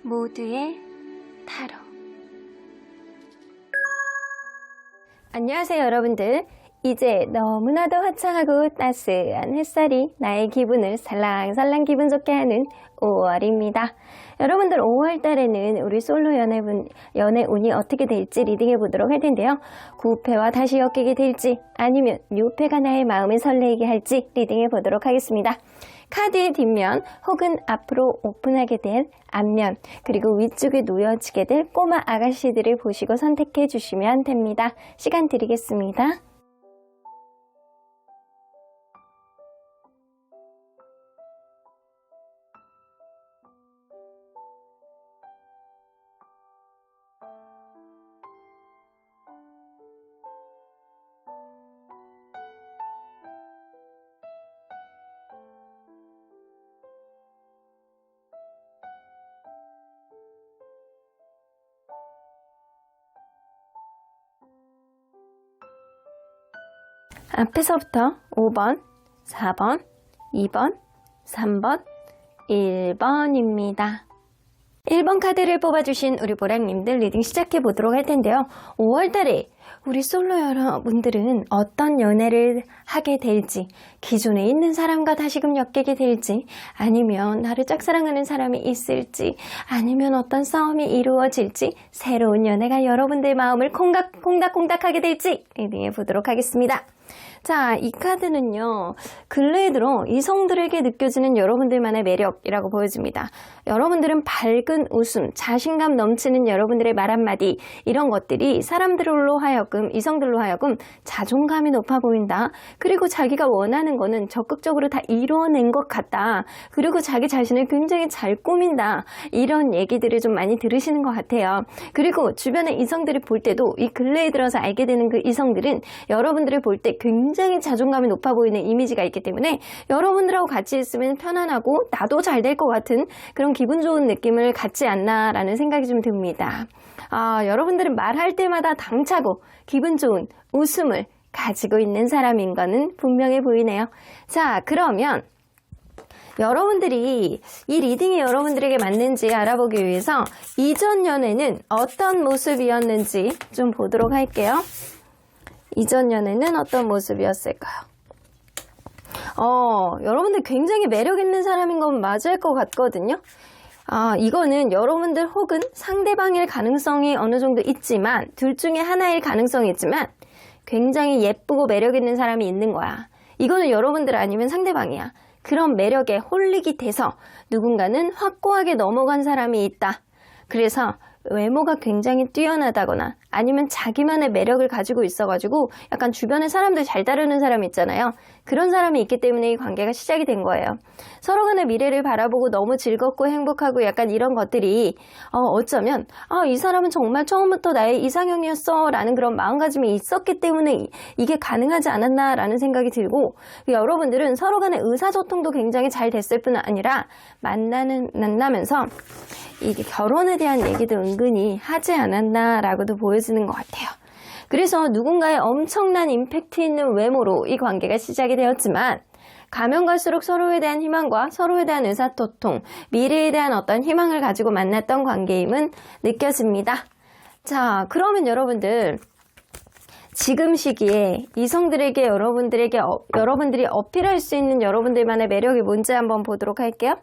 모두의 타로. 안녕하세요 여러분들. 이제 너무나도 화창하고 따스한 햇살이 나의 기분을 살랑살랑 기분 좋게 하는 5월입니다. 여러분들 5월달에는 우리 솔로 연애운이 어떻게 될지 리딩해 보도록 할 텐데요. 9패와 다시 엮이게 될지 아니면 6패가 나의 마음을 설레게 할지 리딩해 보도록 하겠습니다. 카드의 뒷면 혹은 앞으로 오픈하게 될 앞면 그리고 위쪽에 놓여지게 될 꼬마 아가씨들을 보시고 선택해 주시면 됩니다. 시간 드리겠습니다. 앞에서부터 5번, 4번, 2번, 3번, 1번입니다. 1번 카드를 뽑아주신 우리 보랑님들 리딩 시작해 보도록 할 텐데요. 5월달에 우리 솔로 여러분들은 어떤 연애를 하게 될지, 기존에 있는 사람과 다시금 엮이게 될지, 아니면 나를 짝사랑하는 사람이 있을지, 아니면 어떤 싸움이 이루어질지, 새로운 연애가 여러분들의 마음을 콩닥콩닥하게 될지 리딩해 보도록 하겠습니다. 자, 이 카드는요, 근래에 들어 이성들에게 느껴지는 여러분들만의 매력이라고 보여집니다. 여러분들은 밝은 웃음, 자신감 넘치는 여러분들의 말 한마디, 이런 것들이 사람들로 하여금, 이성들로 하여금 자존감이 높아 보인다. 그리고 자기가 원하는 거는 적극적으로 다 이루어낸 것 같다. 그리고 자기 자신을 굉장히 잘 꾸민다. 이런 얘기들을 좀 많이 들으시는 것 같아요. 그리고 주변의 이성들을 볼 때도 이 근래에 들어서 알게 되는 그 이성들은 여러분들을 볼 때 굉장히 자존감이 높아 보이는 이미지가 있기 때문에 여러분들하고 같이 있으면 편안하고 나도 잘 될 것 같은 그런 기분 좋은 느낌을 갖지 않나라는 생각이 좀 듭니다. 여러분들은 말할 때마다 당차고 기분 좋은 웃음을 가지고 있는 사람인 거는 분명해 보이네요. 자, 그러면 여러분들이 이 리딩이 여러분들에게 맞는지 알아보기 위해서 이전 연애는 어떤 모습이었는지 좀 보도록 할게요. 이전 연애는 어떤 모습이었을까요? 여러분들 굉장히 매력 있는 사람인 건 맞을 것 같거든요. 이거는 여러분들 혹은 상대방일 가능성이 어느 정도 있지만, 둘 중에 하나일 가능성이 있지만 굉장히 예쁘고 매력 있는 사람이 있는 거야. 이거는 여러분들 아니면 상대방이야. 그런 매력에 홀릭이 돼서 누군가는 확고하게 넘어간 사람이 있다. 그래서 외모가 굉장히 뛰어나다거나 아니면 자기만의 매력을 가지고 있어가지고 약간 주변의 사람들 잘 따르는 사람 있잖아요. 그런 사람이 있기 때문에 이 관계가 시작이 된 거예요. 서로 간의 미래를 바라보고 너무 즐겁고 행복하고 약간 이런 것들이 어쩌면 이 사람은 정말 처음부터 나의 이상형이었어 라는 그런 마음가짐이 있었기 때문에 이게 가능하지 않았나 라는 생각이 들고, 여러분들은 서로 간의 의사소통도 굉장히 잘 됐을 뿐 아니라 만나면서 이게 결혼에 대한 얘기도 은근히 하지 않았나라고도 보여지는 것 같아요. 그래서 누군가의 엄청난 임팩트 있는 외모로 이 관계가 시작이 되었지만 가면 갈수록 서로에 대한 희망과 서로에 대한 의사소통, 미래에 대한 어떤 희망을 가지고 만났던 관계임은 느껴집니다. 자, 그러면 여러분들 지금 시기에 이성들에게 여러분들이 어필할 수 있는 여러분들만의 매력이 뭔지 한번 보도록 할게요.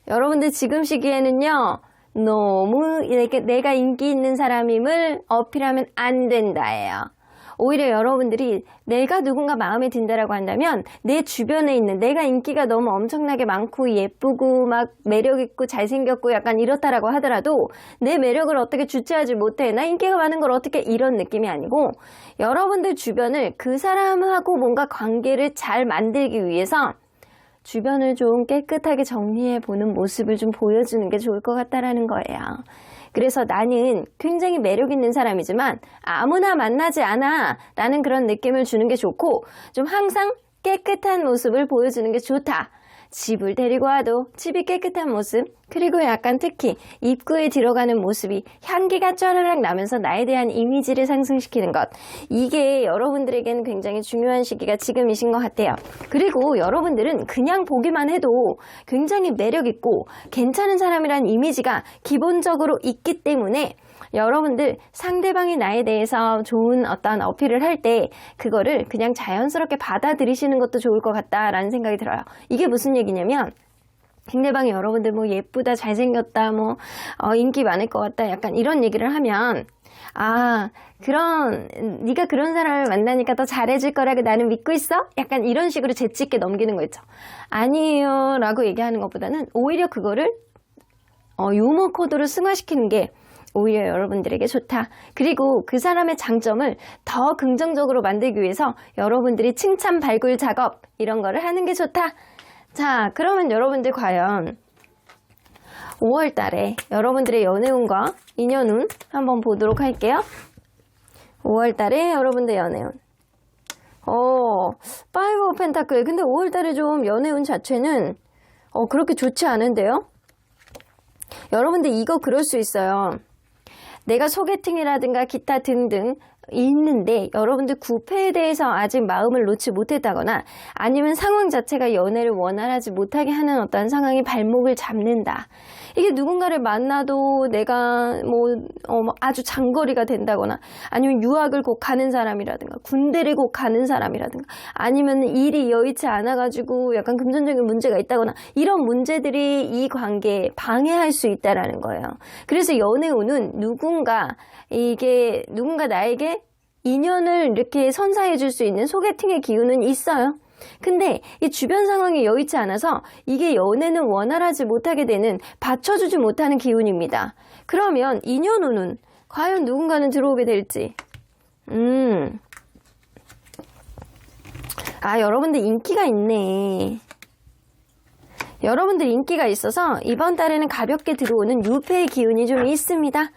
여러분들 지금 시기에는요, 너무 내가 인기 있는 사람임을 어필하면 안 된다예요. 오히려 여러분들이 내가 누군가 마음에 든다라고 한다면 내 주변에 있는, 내가 인기가 너무 엄청나게 많고 예쁘고 막 매력있고 잘생겼고 약간 이렇다라고 하더라도 내 매력을 어떻게 주체하지 못해, 나 인기가 많은 걸 어떻게, 이런 느낌이 아니고 여러분들 주변을 그 사람하고 뭔가 관계를 잘 만들기 위해서 주변을 좀 깨끗하게 정리해보는 모습을 좀 보여주는 게 좋을 것 같다라는 거예요. 그래서 나는 굉장히 매력 있는 사람이지만 아무나 만나지 않아 라는 그런 느낌을 주는 게 좋고, 좀 항상 깨끗한 모습을 보여주는 게 좋다. 집을 데리고 와도 집이 깨끗한 모습, 그리고 약간 특히 입구에 들어가는 모습이 향기가 쫘르륵 나면서 나에 대한 이미지를 상승시키는 것. 이게 여러분들에게는 굉장히 중요한 시기가 지금이신 것 같아요. 그리고 여러분들은 그냥 보기만 해도 굉장히 매력있고 괜찮은 사람이라는 이미지가 기본적으로 있기 때문에 여러분들 상대방이 나에 대해서 좋은 어떤 어필을 할 때 그거를 그냥 자연스럽게 받아들이시는 것도 좋을 것 같다라는 생각이 들어요. 이게 무슨 얘기냐면 상대방이 여러분들 뭐 예쁘다, 잘생겼다, 뭐 인기 많을 것 같다, 약간 이런 얘기를 하면 네가 그런 사람을 만나니까 더 잘해줄 거라고 나는 믿고 있어? 약간 이런 식으로 재치 있게 넘기는 거 있죠. 아니에요 라고 얘기하는 것보다는 오히려 그거를 유머 코드로 승화시키는 게 오히려 여러분들에게 좋다. 그리고 그 사람의 장점을 더 긍정적으로 만들기 위해서 여러분들이 칭찬 발굴 작업 이런 거를 하는 게 좋다. 자, 그러면 여러분들 과연 5월 달에 여러분들의 연애운과 인연운 한번 보도록 할게요. 5월 달에 여러분들 연애운. 파이브 오브 펜타클. 근데 5월 달에 좀 연애운 자체는 그렇게 좋지 않은데요? 여러분들 이거 그럴 수 있어요. 내가 소개팅이라든가 기타 등등 있는데 여러분들 구패에 대해서 아직 마음을 놓지 못했다거나 아니면 상황 자체가 연애를 원활하지 못하게 하는 어떤 상황이 발목을 잡는다. 이게 누군가를 만나도 내가 아주 장거리가 된다거나 아니면 유학을 곧 가는 사람이라든가 군대를 곧 가는 사람이라든가 아니면 일이 여의치 않아가지고 약간 금전적인 문제가 있다거나 이런 문제들이 이 관계에 방해할 수 있다라는 거예요. 그래서 연애운은 누군가 나에게 인연을 이렇게 선사해 줄 수 있는 소개팅의 기운은 있어요. 근데 이 주변 상황이 여의치 않아서 이게 연애는 원활하지 못하게 되는 받쳐주지 못하는 기운입니다. 그러면 인연운은 과연 누군가는 들어오게 될지. 여러분들 인기가 있네. 여러분들 인기가 있어서 이번 달에는 가볍게 들어오는 유패의 기운이 좀 있습니다.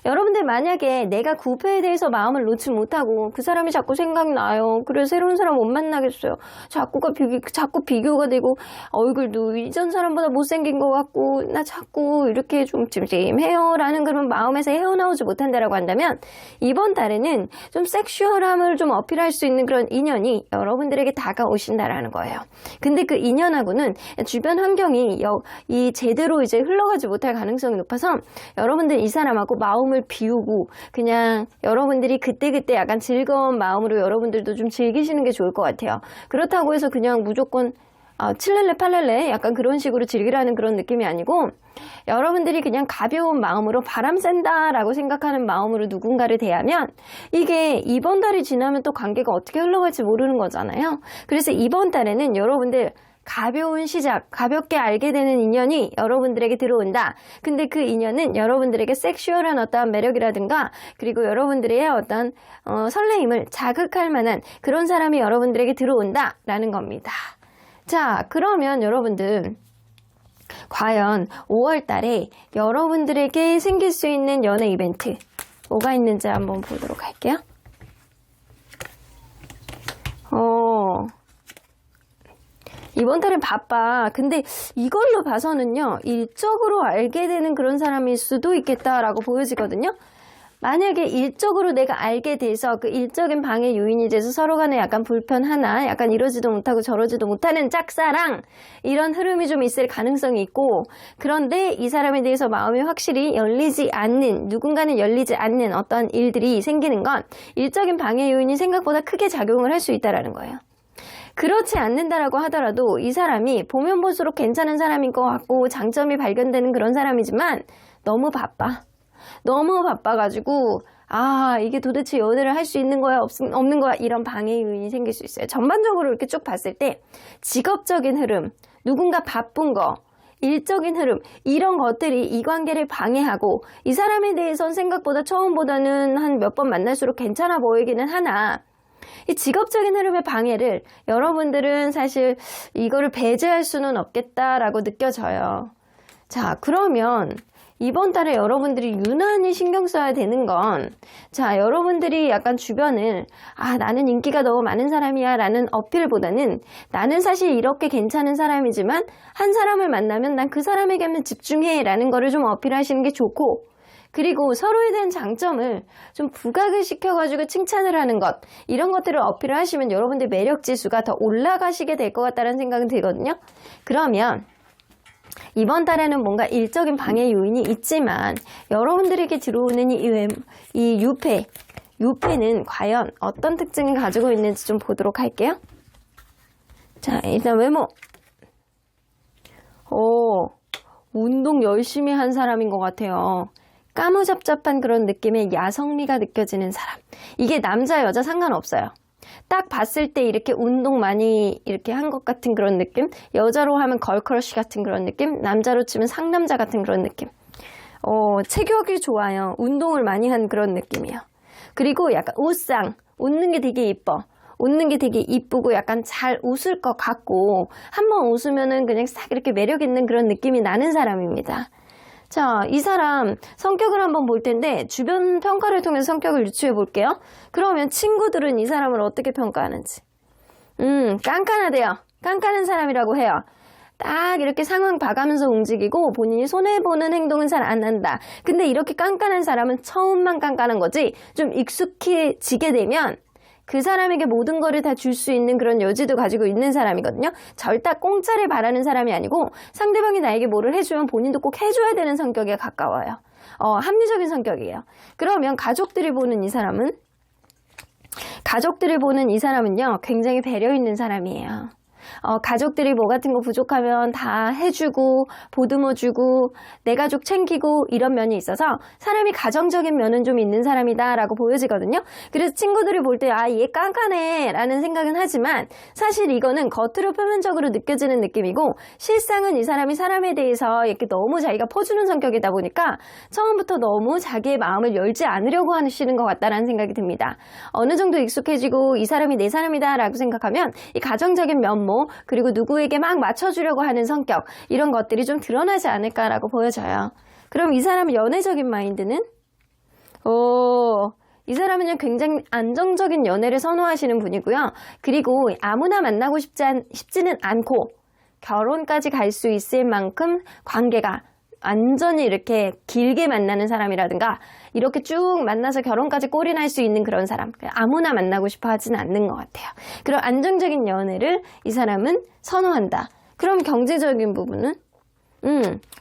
여러분들 만약에 내가 구패에 대해서 마음을 놓지 못하고 그 사람이 자꾸 생각나요. 그래서 새로운 사람 못 만나겠어요. 자꾸 비교가 되고 얼굴도 이전 사람보다 못생긴 것 같고 나 자꾸 이렇게 좀 찜찜해요 라는 그런 마음에서 헤어나오지 못한다라고 한다면 이번 달에는 좀 섹슈얼함을 좀 어필할 수 있는 그런 인연이 여러분들에게 다가오신다라는 거예요. 근데 그 인연하고는 주변 환경이 제대로 이제 흘러가지 못할 가능성이 높아서 여러분들 이 사람하고 마음을 비우고 그냥 여러분들이 그때그때 약간 즐거운 마음으로 여러분들도 좀 즐기시는 게 좋을 것 같아요. 그렇다고 해서 그냥 무조건 칠렐레 팔렐레 약간 그런 식으로 즐기라는 그런 느낌이 아니고 여러분들이 그냥 가벼운 마음으로 바람 쐰다 라고 생각하는 마음으로 누군가를 대하면 이게 이번 달이 지나면 또 관계가 어떻게 흘러갈지 모르는 거잖아요. 그래서 이번 달에는 여러분들 가벼운 시작, 가볍게 알게 되는 인연이 여러분들에게 들어온다. 근데 그 인연은 여러분들에게 섹슈얼한 어떠한 매력이라든가 그리고 여러분들의 어떤 설레임을 자극할 만한 그런 사람이 여러분들에게 들어온다 라는 겁니다. 자, 그러면 여러분들 과연 5월 달에 여러분들에게 생길 수 있는 연애 이벤트 뭐가 있는지 한번 보도록 할게요. 이번 달엔 바빠. 근데 이걸로 봐서는요, 일적으로 알게 되는 그런 사람일 수도 있겠다라고 보여지거든요. 만약에 일적으로 내가 알게 돼서 그 일적인 방해 요인이 돼서 서로 간에 약간 불편하나 약간 이러지도 못하고 저러지도 못하는 짝사랑 이런 흐름이 좀 있을 가능성이 있고 그런데 이 사람에 대해서 마음이 확실히 열리지 않는 누군가는 열리지 않는 어떤 일들이 생기는 건 일적인 방해 요인이 생각보다 크게 작용을 할 수 있다는 거예요. 그렇지 않는다라고 하더라도 이 사람이 보면 볼수록 괜찮은 사람인 것 같고 장점이 발견되는 그런 사람이지만 너무 바빠. 너무 바빠가지고 이게 도대체 연애를 할 수 있는 거야 없는 거야 이런 방해 요인이 생길 수 있어요. 전반적으로 이렇게 쭉 봤을 때 직업적인 흐름, 누군가 바쁜 거, 일적인 흐름 이런 것들이 이 관계를 방해하고 이 사람에 대해서는 생각보다 처음보다는 한 몇 번 만날수록 괜찮아 보이기는 하나 이 직업적인 흐름의 방해를 여러분들은 사실 이거를 배제할 수는 없겠다라고 느껴져요. 자, 그러면 이번 달에 여러분들이 유난히 신경 써야 되는 건, 자, 여러분들이 약간 주변을, 나는 인기가 너무 많은 사람이야 라는 어필보다는 나는 사실 이렇게 괜찮은 사람이지만 한 사람을 만나면 난 그 사람에게만 집중해 라는 거를 좀 어필하시는 게 좋고, 그리고 서로에 대한 장점을 좀 부각을 시켜가지고 칭찬을 하는 것, 이런 것들을 어필을 하시면 여러분들 매력 지수가 더 올라가시게 될 것 같다는 생각은 들거든요. 그러면 이번 달에는 뭔가 일적인 방해 요인이 있지만 여러분들에게 들어오는 이 유패는 과연 어떤 특징을 가지고 있는지 좀 보도록 할게요. 자, 일단 외모. 운동 열심히 한 사람인 것 같아요. 까무잡잡한 그런 느낌의 야성미가 느껴지는 사람. 이게 남자 여자 상관없어요. 딱 봤을 때 이렇게 운동 많이 이렇게 한 것 같은 그런 느낌, 여자로 하면 걸크러쉬 같은 그런 느낌, 남자로 치면 상남자 같은 그런 느낌. 체격이 좋아요. 운동을 많이 한 그런 느낌이에요. 그리고 약간 웃는 게 되게 이뻐. 웃는 게 되게 이쁘고 약간 잘 웃을 것 같고, 한번 웃으면은 그냥 싹 이렇게 매력 있는 그런 느낌이 나는 사람입니다. 자, 이 사람 성격을 한번 볼 텐데 주변 평가를 통해서 성격을 유추해 볼게요. 그러면 친구들은 이 사람을 어떻게 평가하는지. 깐깐하대요. 깐깐한 사람이라고 해요. 딱 이렇게 상황 봐가면서 움직이고 본인이 손해보는 행동은 잘 안 한다. 근데 이렇게 깐깐한 사람은 처음만 깐깐한 거지, 좀 익숙해지게 되면 그 사람에게 모든 거를 다 줄 수 있는 그런 여지도 가지고 있는 사람이거든요. 절대 공짜를 바라는 사람이 아니고 상대방이 나에게 뭐를 해주면 본인도 꼭 해줘야 되는 성격에 가까워요. 합리적인 성격이에요. 그러면 가족들이 보는 이 사람은요, 굉장히 배려 있는 사람이에요. 가족들이 뭐 같은 거 부족하면 다 해주고 보듬어주고 내 가족 챙기고 이런 면이 있어서 사람이 가정적인 면은 좀 있는 사람이다 라고 보여지거든요. 그래서 친구들이 볼 때 얘 깐깐해 라는 생각은 하지만 사실 이거는 겉으로 표면적으로 느껴지는 느낌이고, 실상은 이 사람이 사람에 대해서 이렇게 너무 자기가 퍼주는 성격이다 보니까 처음부터 너무 자기의 마음을 열지 않으려고 하시는 것 같다라는 생각이 듭니다. 어느 정도 익숙해지고 이 사람이 내 사람이다 라고 생각하면 이 가정적인 면모, 그리고 누구에게 막 맞춰주려고 하는 성격, 이런 것들이 좀 드러나지 않을까라고 보여져요. 그럼 이 사람의 연애적인 마인드는? 이 사람은요, 굉장히 안정적인 연애를 선호하시는 분이고요. 그리고 아무나 만나고 싶지는 않고 결혼까지 갈 수 있을 만큼 관계가 완전히 이렇게 길게 만나는 사람이라든가 이렇게 쭉 만나서 결혼까지 꼴이 날 수 있는 그런 사람, 아무나 만나고 싶어 하지는 않는 것 같아요. 그런 안정적인 연애를 이 사람은 선호한다. 그럼 경제적인 부분은?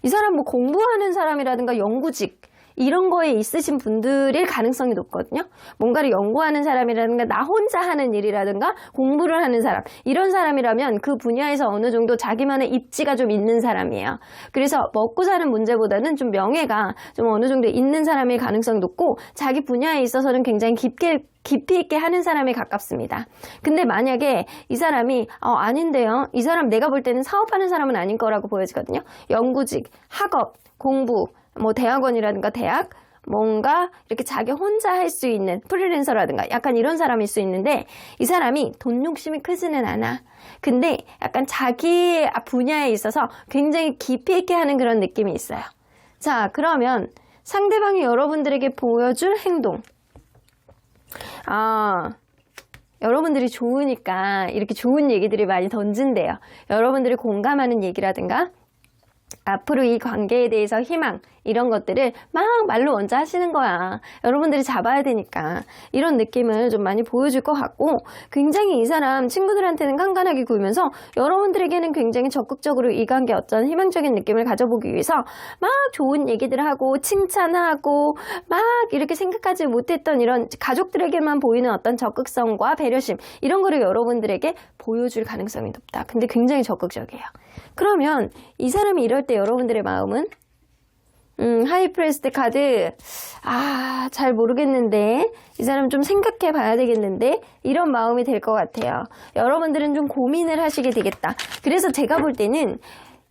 이 사람 뭐 공부하는 사람이라든가 연구직 이런 거에 있으신 분들일 가능성이 높거든요. 뭔가를 연구하는 사람이라든가 나 혼자 하는 일이라든가 공부를 하는 사람, 이런 사람이라면 그 분야에서 어느 정도 자기만의 입지가 좀 있는 사람이에요. 그래서 먹고 사는 문제보다는 좀 명예가 좀 어느 정도 있는 사람일 가능성이 높고, 자기 분야에 있어서는 굉장히 깊이 있게 하는 사람에 가깝습니다. 근데 만약에 이 사람이 아닌데요, 이 사람 내가 볼 때는 사업하는 사람은 아닌 거라고 보여지거든요. 연구직, 학업, 공부, 뭐 대학원이라든가 대학, 뭔가 이렇게 자기 혼자 할 수 있는 프리랜서라든가 약간 이런 사람일 수 있는데, 이 사람이 돈 욕심이 크지는 않아. 근데 약간 자기 분야에 있어서 굉장히 깊이 있게 하는 그런 느낌이 있어요. 자, 그러면 상대방이 여러분들에게 보여줄 행동. 여러분들이 좋으니까 이렇게 좋은 얘기들이 많이 던진대요. 여러분들이 공감하는 얘기라든가 앞으로 이 관계에 대해서 희망, 이런 것들을 막 말로 먼저 하시는 거야. 여러분들이 잡아야 되니까. 이런 느낌을 좀 많이 보여줄 것 같고, 굉장히 이 사람 친구들한테는 깐깐하게 굴면서 여러분들에게는 굉장히 적극적으로 이 관계 어떤 희망적인 느낌을 가져보기 위해서 막 좋은 얘기들을 하고 칭찬하고 막 이렇게 생각하지 못했던 이런 가족들에게만 보이는 어떤 적극성과 배려심, 이런 거를 여러분들에게 보여줄 가능성이 높다. 근데 굉장히 적극적이에요. 그러면 이 사람이 이럴 때 여러분들의 마음은? 하이프레스트 카드, 잘 모르겠는데, 이 사람 좀 생각해 봐야 되겠는데, 이런 마음이 될 것 같아요. 여러분들은 좀 고민을 하시게 되겠다. 그래서 제가 볼 때는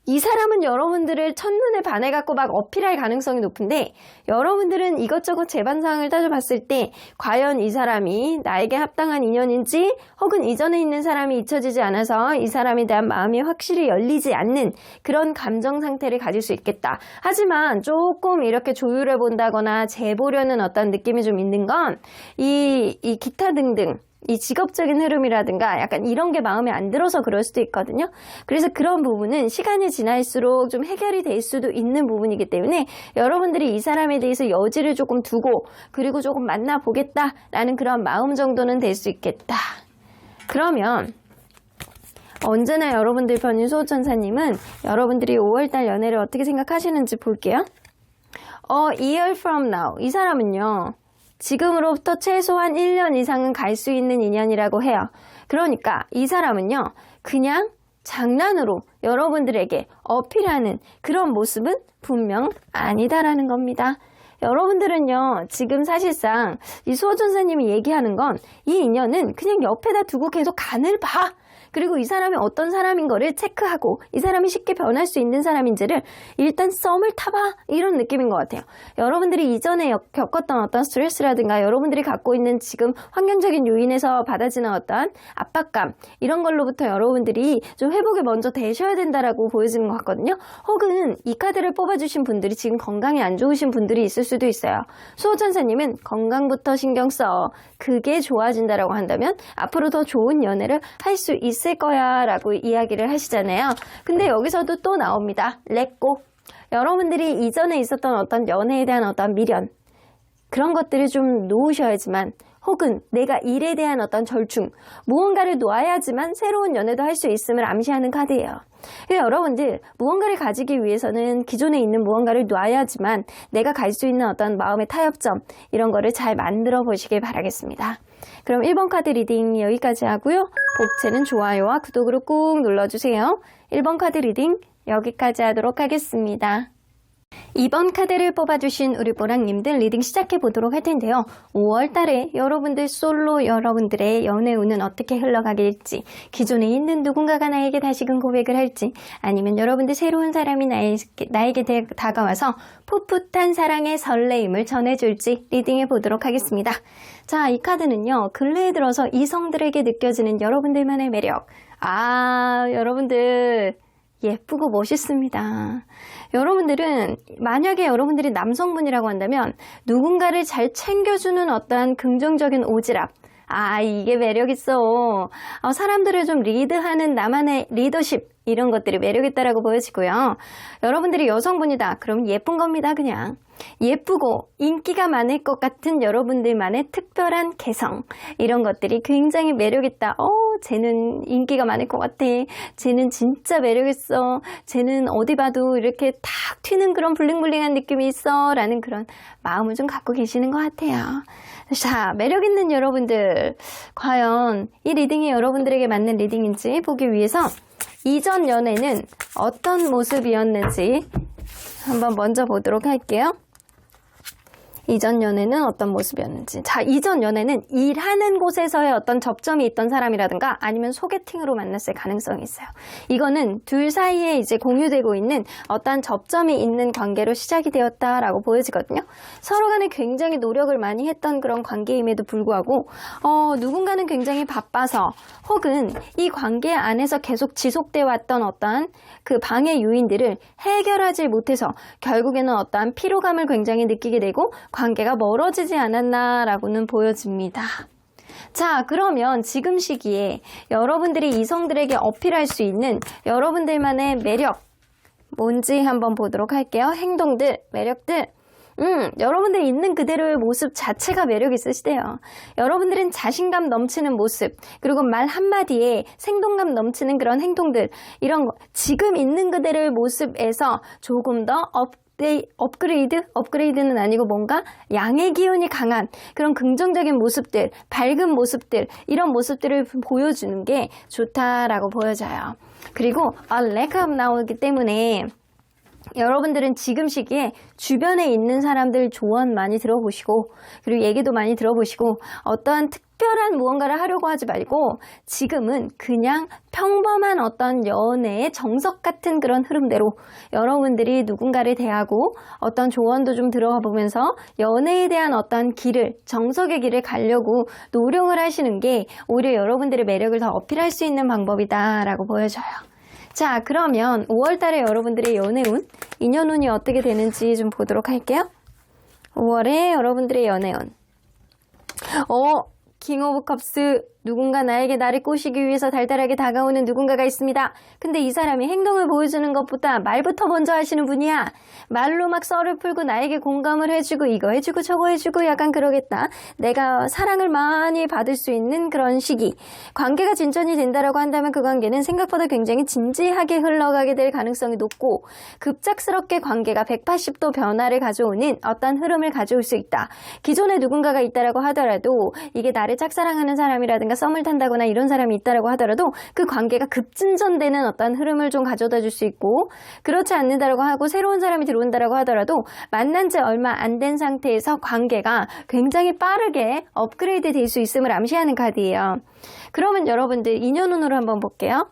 이 사람은 여러분들을 첫눈에 반해갖고 막 어필할 가능성이 높은데 여러분들은 이것저것 재반상을 따져봤을 때 과연 이 사람이 나에게 합당한 인연인지 혹은 이전에 있는 사람이 잊혀지지 않아서 이 사람에 대한 마음이 확실히 열리지 않는 그런 감정 상태를 가질 수 있겠다. 하지만 조금 이렇게 조율해 본다거나 재보려는 어떤 느낌이 좀 있는 건 이 기타 등등 이 직업적인 흐름이라든가 약간 이런 게 마음에 안 들어서 그럴 수도 있거든요. 그래서 그런 부분은 시간이 지날수록 좀 해결이 될 수도 있는 부분이기 때문에 여러분들이 이 사람에 대해서 여지를 조금 두고 그리고 조금 만나보겠다라는 그런 마음 정도는 될 수 있겠다. 그러면 언제나 여러분들 편인 수호천사님은 여러분들이 5월달 연애를 어떻게 생각하시는지 볼게요. A year from now. 이 사람은요. 지금으로부터 최소한 1년 이상은 갈 수 있는 인연이라고 해요. 그러니까 이 사람은요. 그냥 장난으로 여러분들에게 어필하는 그런 모습은 분명 아니다라는 겁니다. 여러분들은요. 지금 사실상 이 수호천사님이 얘기하는 건 이 인연은 그냥 옆에다 두고 계속 간을 봐. 그리고 이 사람이 어떤 사람인 거를 체크하고 이 사람이 쉽게 변할 수 있는 사람인지를 일단 썸을 타봐 이런 느낌인 것 같아요. 여러분들이 이전에 겪었던 어떤 스트레스라든가 여러분들이 갖고 있는 지금 환경적인 요인에서 받아지는 어떤 압박감 이런 걸로부터 여러분들이 좀 회복에 먼저 되셔야 된다라고 보여지는 것 같거든요. 혹은 이 카드를 뽑아주신 분들이 지금 건강이 안 좋으신 분들이 있을 수도 있어요. 수호천사님은 건강부터 신경 써. 그게 좋아진다라고 한다면 앞으로 더 좋은 연애를 할 수 있을 거야 라고 이야기를 하시잖아요. 근데 여기서도 또 나옵니다. 렛고. 여러분들이 이전에 있었던 어떤 연애에 대한 어떤 미련 그런 것들을 좀 놓으셔야지만 혹은 내가 일에 대한 어떤 절충 무언가를 놓아야지만 새로운 연애도 할 수 있음을 암시하는 카드예요. 여러분들 무언가를 가지기 위해서는 기존에 있는 무언가를 놔야지만 내가 갈 수 있는 어떤 마음의 타협점 이런 거를 잘 만들어 보시길 바라겠습니다. 그럼 1번 카드 리딩 여기까지 하고요. 복채는 좋아요와 구독으로 꾹 눌러주세요. 1번 카드 리딩 여기까지 하도록 하겠습니다. 2번 카드를 뽑아주신 우리 보랑님들 리딩 시작해보도록 할 텐데요. 5월달에 여러분들 솔로 여러분들의 연애 운은 어떻게 흘러가길지 기존에 있는 누군가가 나에게 다시금 고백을 할지 아니면 여러분들 새로운 사람이 나에게 다가와서 풋풋한 사랑의 설레임을 전해줄지 리딩해보도록 하겠습니다. 자, 이 카드는요. 근래에 들어서 이성들에게 느껴지는 여러분들만의 매력. 여러분들 예쁘고 멋있습니다. 여러분들은 만약에 여러분들이 남성분이라고 한다면 누군가를 잘 챙겨주는 어떠한 긍정적인 오지랖 이게 매력 있어. 사람들을 좀 리드하는 나만의 리더십 이런 것들이 매력 있다라고 보여지고요. 여러분들이 여성분이다. 그럼 예쁜 겁니다. 그냥 예쁘고 인기가 많을 것 같은 여러분들만의 특별한 개성 이런 것들이 굉장히 매력 있다. 쟤는 인기가 많을 것 같아. 쟤는 진짜 매력 있어. 쟤는 어디 봐도 이렇게 탁 튀는 그런 블링블링한 느낌이 있어 라는 그런 마음을 좀 갖고 계시는 것 같아요. 자, 매력 있는 여러분들 과연 이 리딩이 여러분들에게 맞는 리딩인지 보기 위해서 이전 연애는 어떤 모습이었는지 한번 먼저 보도록 할게요. 이전 연애는 어떤 모습이었는지. 자, 이전 연애는 일하는 곳에서의 어떤 접점이 있던 사람이라든가 아니면 소개팅으로 만났을 가능성이 있어요. 이거는 둘 사이에 이제 공유되고 있는 어떤 접점이 있는 관계로 시작이 되었다라고 보여지거든요. 서로 간에 굉장히 노력을 많이 했던 그런 관계임에도 불구하고 누군가는 굉장히 바빠서 혹은 이 관계 안에서 계속 지속되어 왔던 어떠한 그 방해 요인들을 해결하지 못해서 결국에는 어떠한 피로감을 굉장히 느끼게 되고 관계가 멀어지지 않았나라고는 보여집니다. 자, 그러면 지금 시기에 여러분들이 이성들에게 어필할 수 있는 여러분들만의 매력 뭔지 한번 보도록 할게요. 행동들, 매력들. 여러분들 있는 그대로의 모습 자체가 매력 있으시대요. 여러분들은 자신감 넘치는 모습, 그리고 말 한마디에 생동감 넘치는 그런 행동들, 이런 거, 지금 있는 그대로의 모습에서 조금 더 업그레이드는 아니고 뭔가 양의 기운이 강한 그런 긍정적인 모습들, 밝은 모습들, 이런 모습들을 보여주는 게 좋다라고 보여져요. 그리고 렉업 나오기 때문에 여러분들은 지금 시기에 주변에 있는 사람들 조언 많이 들어보시고 그리고 얘기도 많이 들어보시고 어떠한 특별한 무언가를 하려고 하지 말고 지금은 그냥 평범한 어떤 연애의 정석 같은 그런 흐름대로 여러분들이 누군가를 대하고 어떤 조언도 좀 들어가 보면서 연애에 대한 어떤 길을, 정석의 길을 가려고 노력을 하시는 게 오히려 여러분들의 매력을 더 어필할 수 있는 방법이다라고 보여져요. 자, 그러면 5월달에 여러분들의 연애운, 인연운이 어떻게 되는지 좀 보도록 할게요. 5월에 여러분들의 연애운. 킹 오브 컵스, 누군가 나를 꼬시기 위해서 달달하게 다가오는 누군가가 있습니다. 근데 이 사람이 행동을 보여주는 것보다 말부터 먼저 하시는 분이야. 말로 막 썰을 풀고 나에게 공감을 해주고 이거 해주고 저거 해주고 약간 그러겠다. 내가 사랑을 많이 받을 수 있는 그런 시기. 관계가 진전이 된다라고 한다면 그 관계는 생각보다 굉장히 진지하게 흘러가게 될 가능성이 높고 급작스럽게 관계가 180도 변화를 가져오는 어떤 흐름을 가져올 수 있다. 기존에 누군가가 있다라고 하더라도 이게 나를 짝사랑하는 사람이라든가 썸을 탄다거나 이런 사람이 있다라고 하더라도 그 관계가 급진전되는 어떤 흐름을 좀 가져다 줄 수 있고 그렇지 않는다라고 하고 새로운 사람이 들어온다라고 하더라도 만난 지 얼마 안 된 상태에서 관계가 굉장히 빠르게 업그레이드 될 수 있음을 암시하는 카드예요. 그러면 여러분들 인연운으로 한번 볼게요.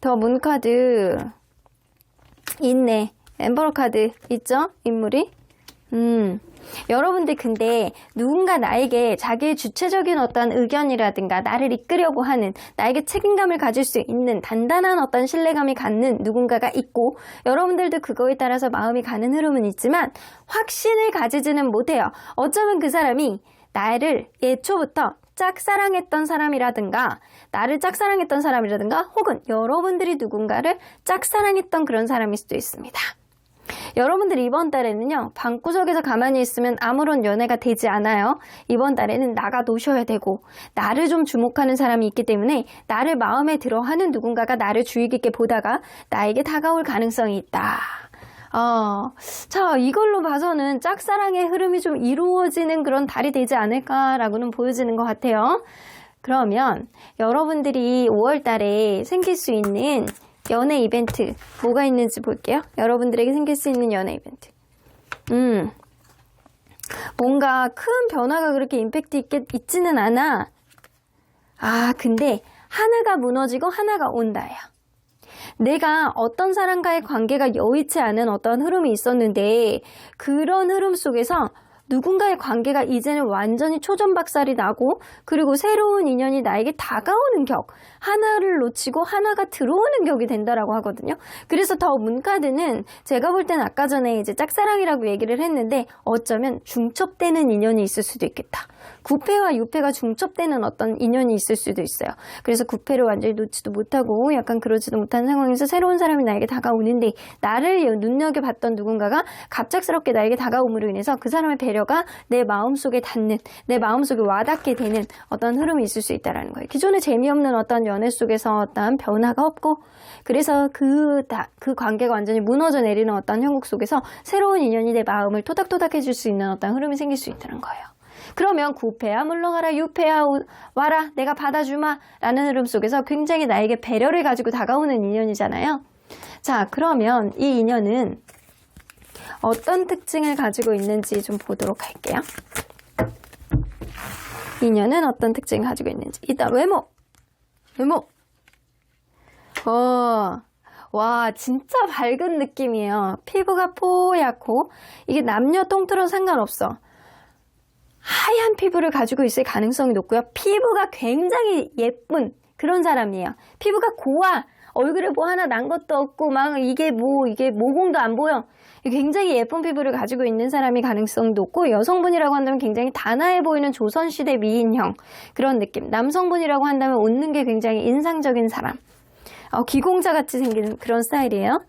더 문카드 있네. 엠버러 카드 있죠? 인물이. 여러분들 근데 누군가 나에게 자기의 주체적인 어떤 의견이라든가 나를 이끌려고 하는 나에게 책임감을 가질 수 있는 단단한 어떤 신뢰감이 갖는 누군가가 있고 여러분들도 그거에 따라서 마음이 가는 흐름은 있지만 확신을 가지지는 못해요. 어쩌면 그 사람이 나를 예초부터 짝사랑했던 사람이라든가 나를 짝사랑했던 사람이라든가 혹은 여러분들이 누군가를 짝사랑했던 그런 사람일 수도 있습니다. 여러분들이 이번 달에는요, 방구석에서 가만히 있으면 아무런 연애가 되지 않아요. 이번 달에는 나가 노셔야 되고, 나를 좀 주목하는 사람이 있기 때문에 나를 마음에 들어 하는 누군가가 나를 주의 깊게 보다가 나에게 다가올 가능성이 있다. 자, 이걸로 봐서는 짝사랑의 흐름이 좀 이루어지는 그런 달이 되지 않을까라고는 보여지는 것 같아요. 그러면 여러분들이 5월 달에 생길 수 있는 연애 이벤트 뭐가 있는지 볼게요. 여러분들에게 생길 수 있는 연애 이벤트. 뭔가 큰 변화가 그렇게 임팩트 있지는 않아. 근데 하나가 무너지고 하나가 온다예요. 내가 어떤 사람과의 관계가 여의치 않은 어떤 흐름이 있었는데 그런 흐름 속에서 누군가의 관계가 이제는 완전히 초전박살이 나고 그리고 새로운 인연이 나에게 다가오는 격, 하나를 놓치고 하나가 들어오는 격이 된다라고 하거든요. 그래서 더 문카드는 제가 볼 때는 아까 전에 이제 짝사랑이라고 얘기를 했는데 어쩌면 중첩되는 인연이 있을 수도 있겠다. 9패와 6패가 중첩되는 어떤 인연이 있을 수도 있어요. 그래서 9패를 완전히 놓지도 못하고 약간 그러지도 못한 상황에서 새로운 사람이 나에게 다가오는데 나를 눈여겨봤던 누군가가 갑작스럽게 나에게 다가옴으로 인해서 그 사람의 배려가 내 마음속에 닿는, 내 마음속에 와닿게 되는 어떤 흐름이 있을 수 있다는 거예요. 기존에 재미없는 어떤 연애 속에서 어떤 변화가 없고 그래서 그 관계가 완전히 무너져 내리는 어떤 형국 속에서 새로운 인연이 내 마음을 토닥토닥 해줄 수 있는 어떤 흐름이 생길 수 있다는 거예요. 그러면 9패야 물러가라 6패야 와라 내가 받아주마 라는 흐름 속에서 굉장히 나에게 배려를 가지고 다가오는 인연이잖아요. 자, 그러면 이 인연은 어떤 특징을 가지고 있는지 좀 보도록 할게요. 인연은 어떤 특징을 가지고 있는지. 일단 외모. 와, 진짜 밝은 느낌이에요. 피부가 뽀얗고 이게 남녀 통틀어 상관없어. 하얀 피부를 가지고 있을 가능성이 높고요. 피부가 굉장히 예쁜 그런 사람이에요. 피부가 고와. 얼굴에 뭐 하나 난 것도 없고 막 이게 모공도 안 보여. 굉장히 예쁜 피부를 가지고 있는 사람이 가능성이 높고 여성분이라고 한다면 굉장히 단아해 보이는 조선시대 미인형 그런 느낌. 남성분이라고 한다면 웃는 게 굉장히 인상적인 사람. 기공자 같이 생기는 그런 스타일이에요.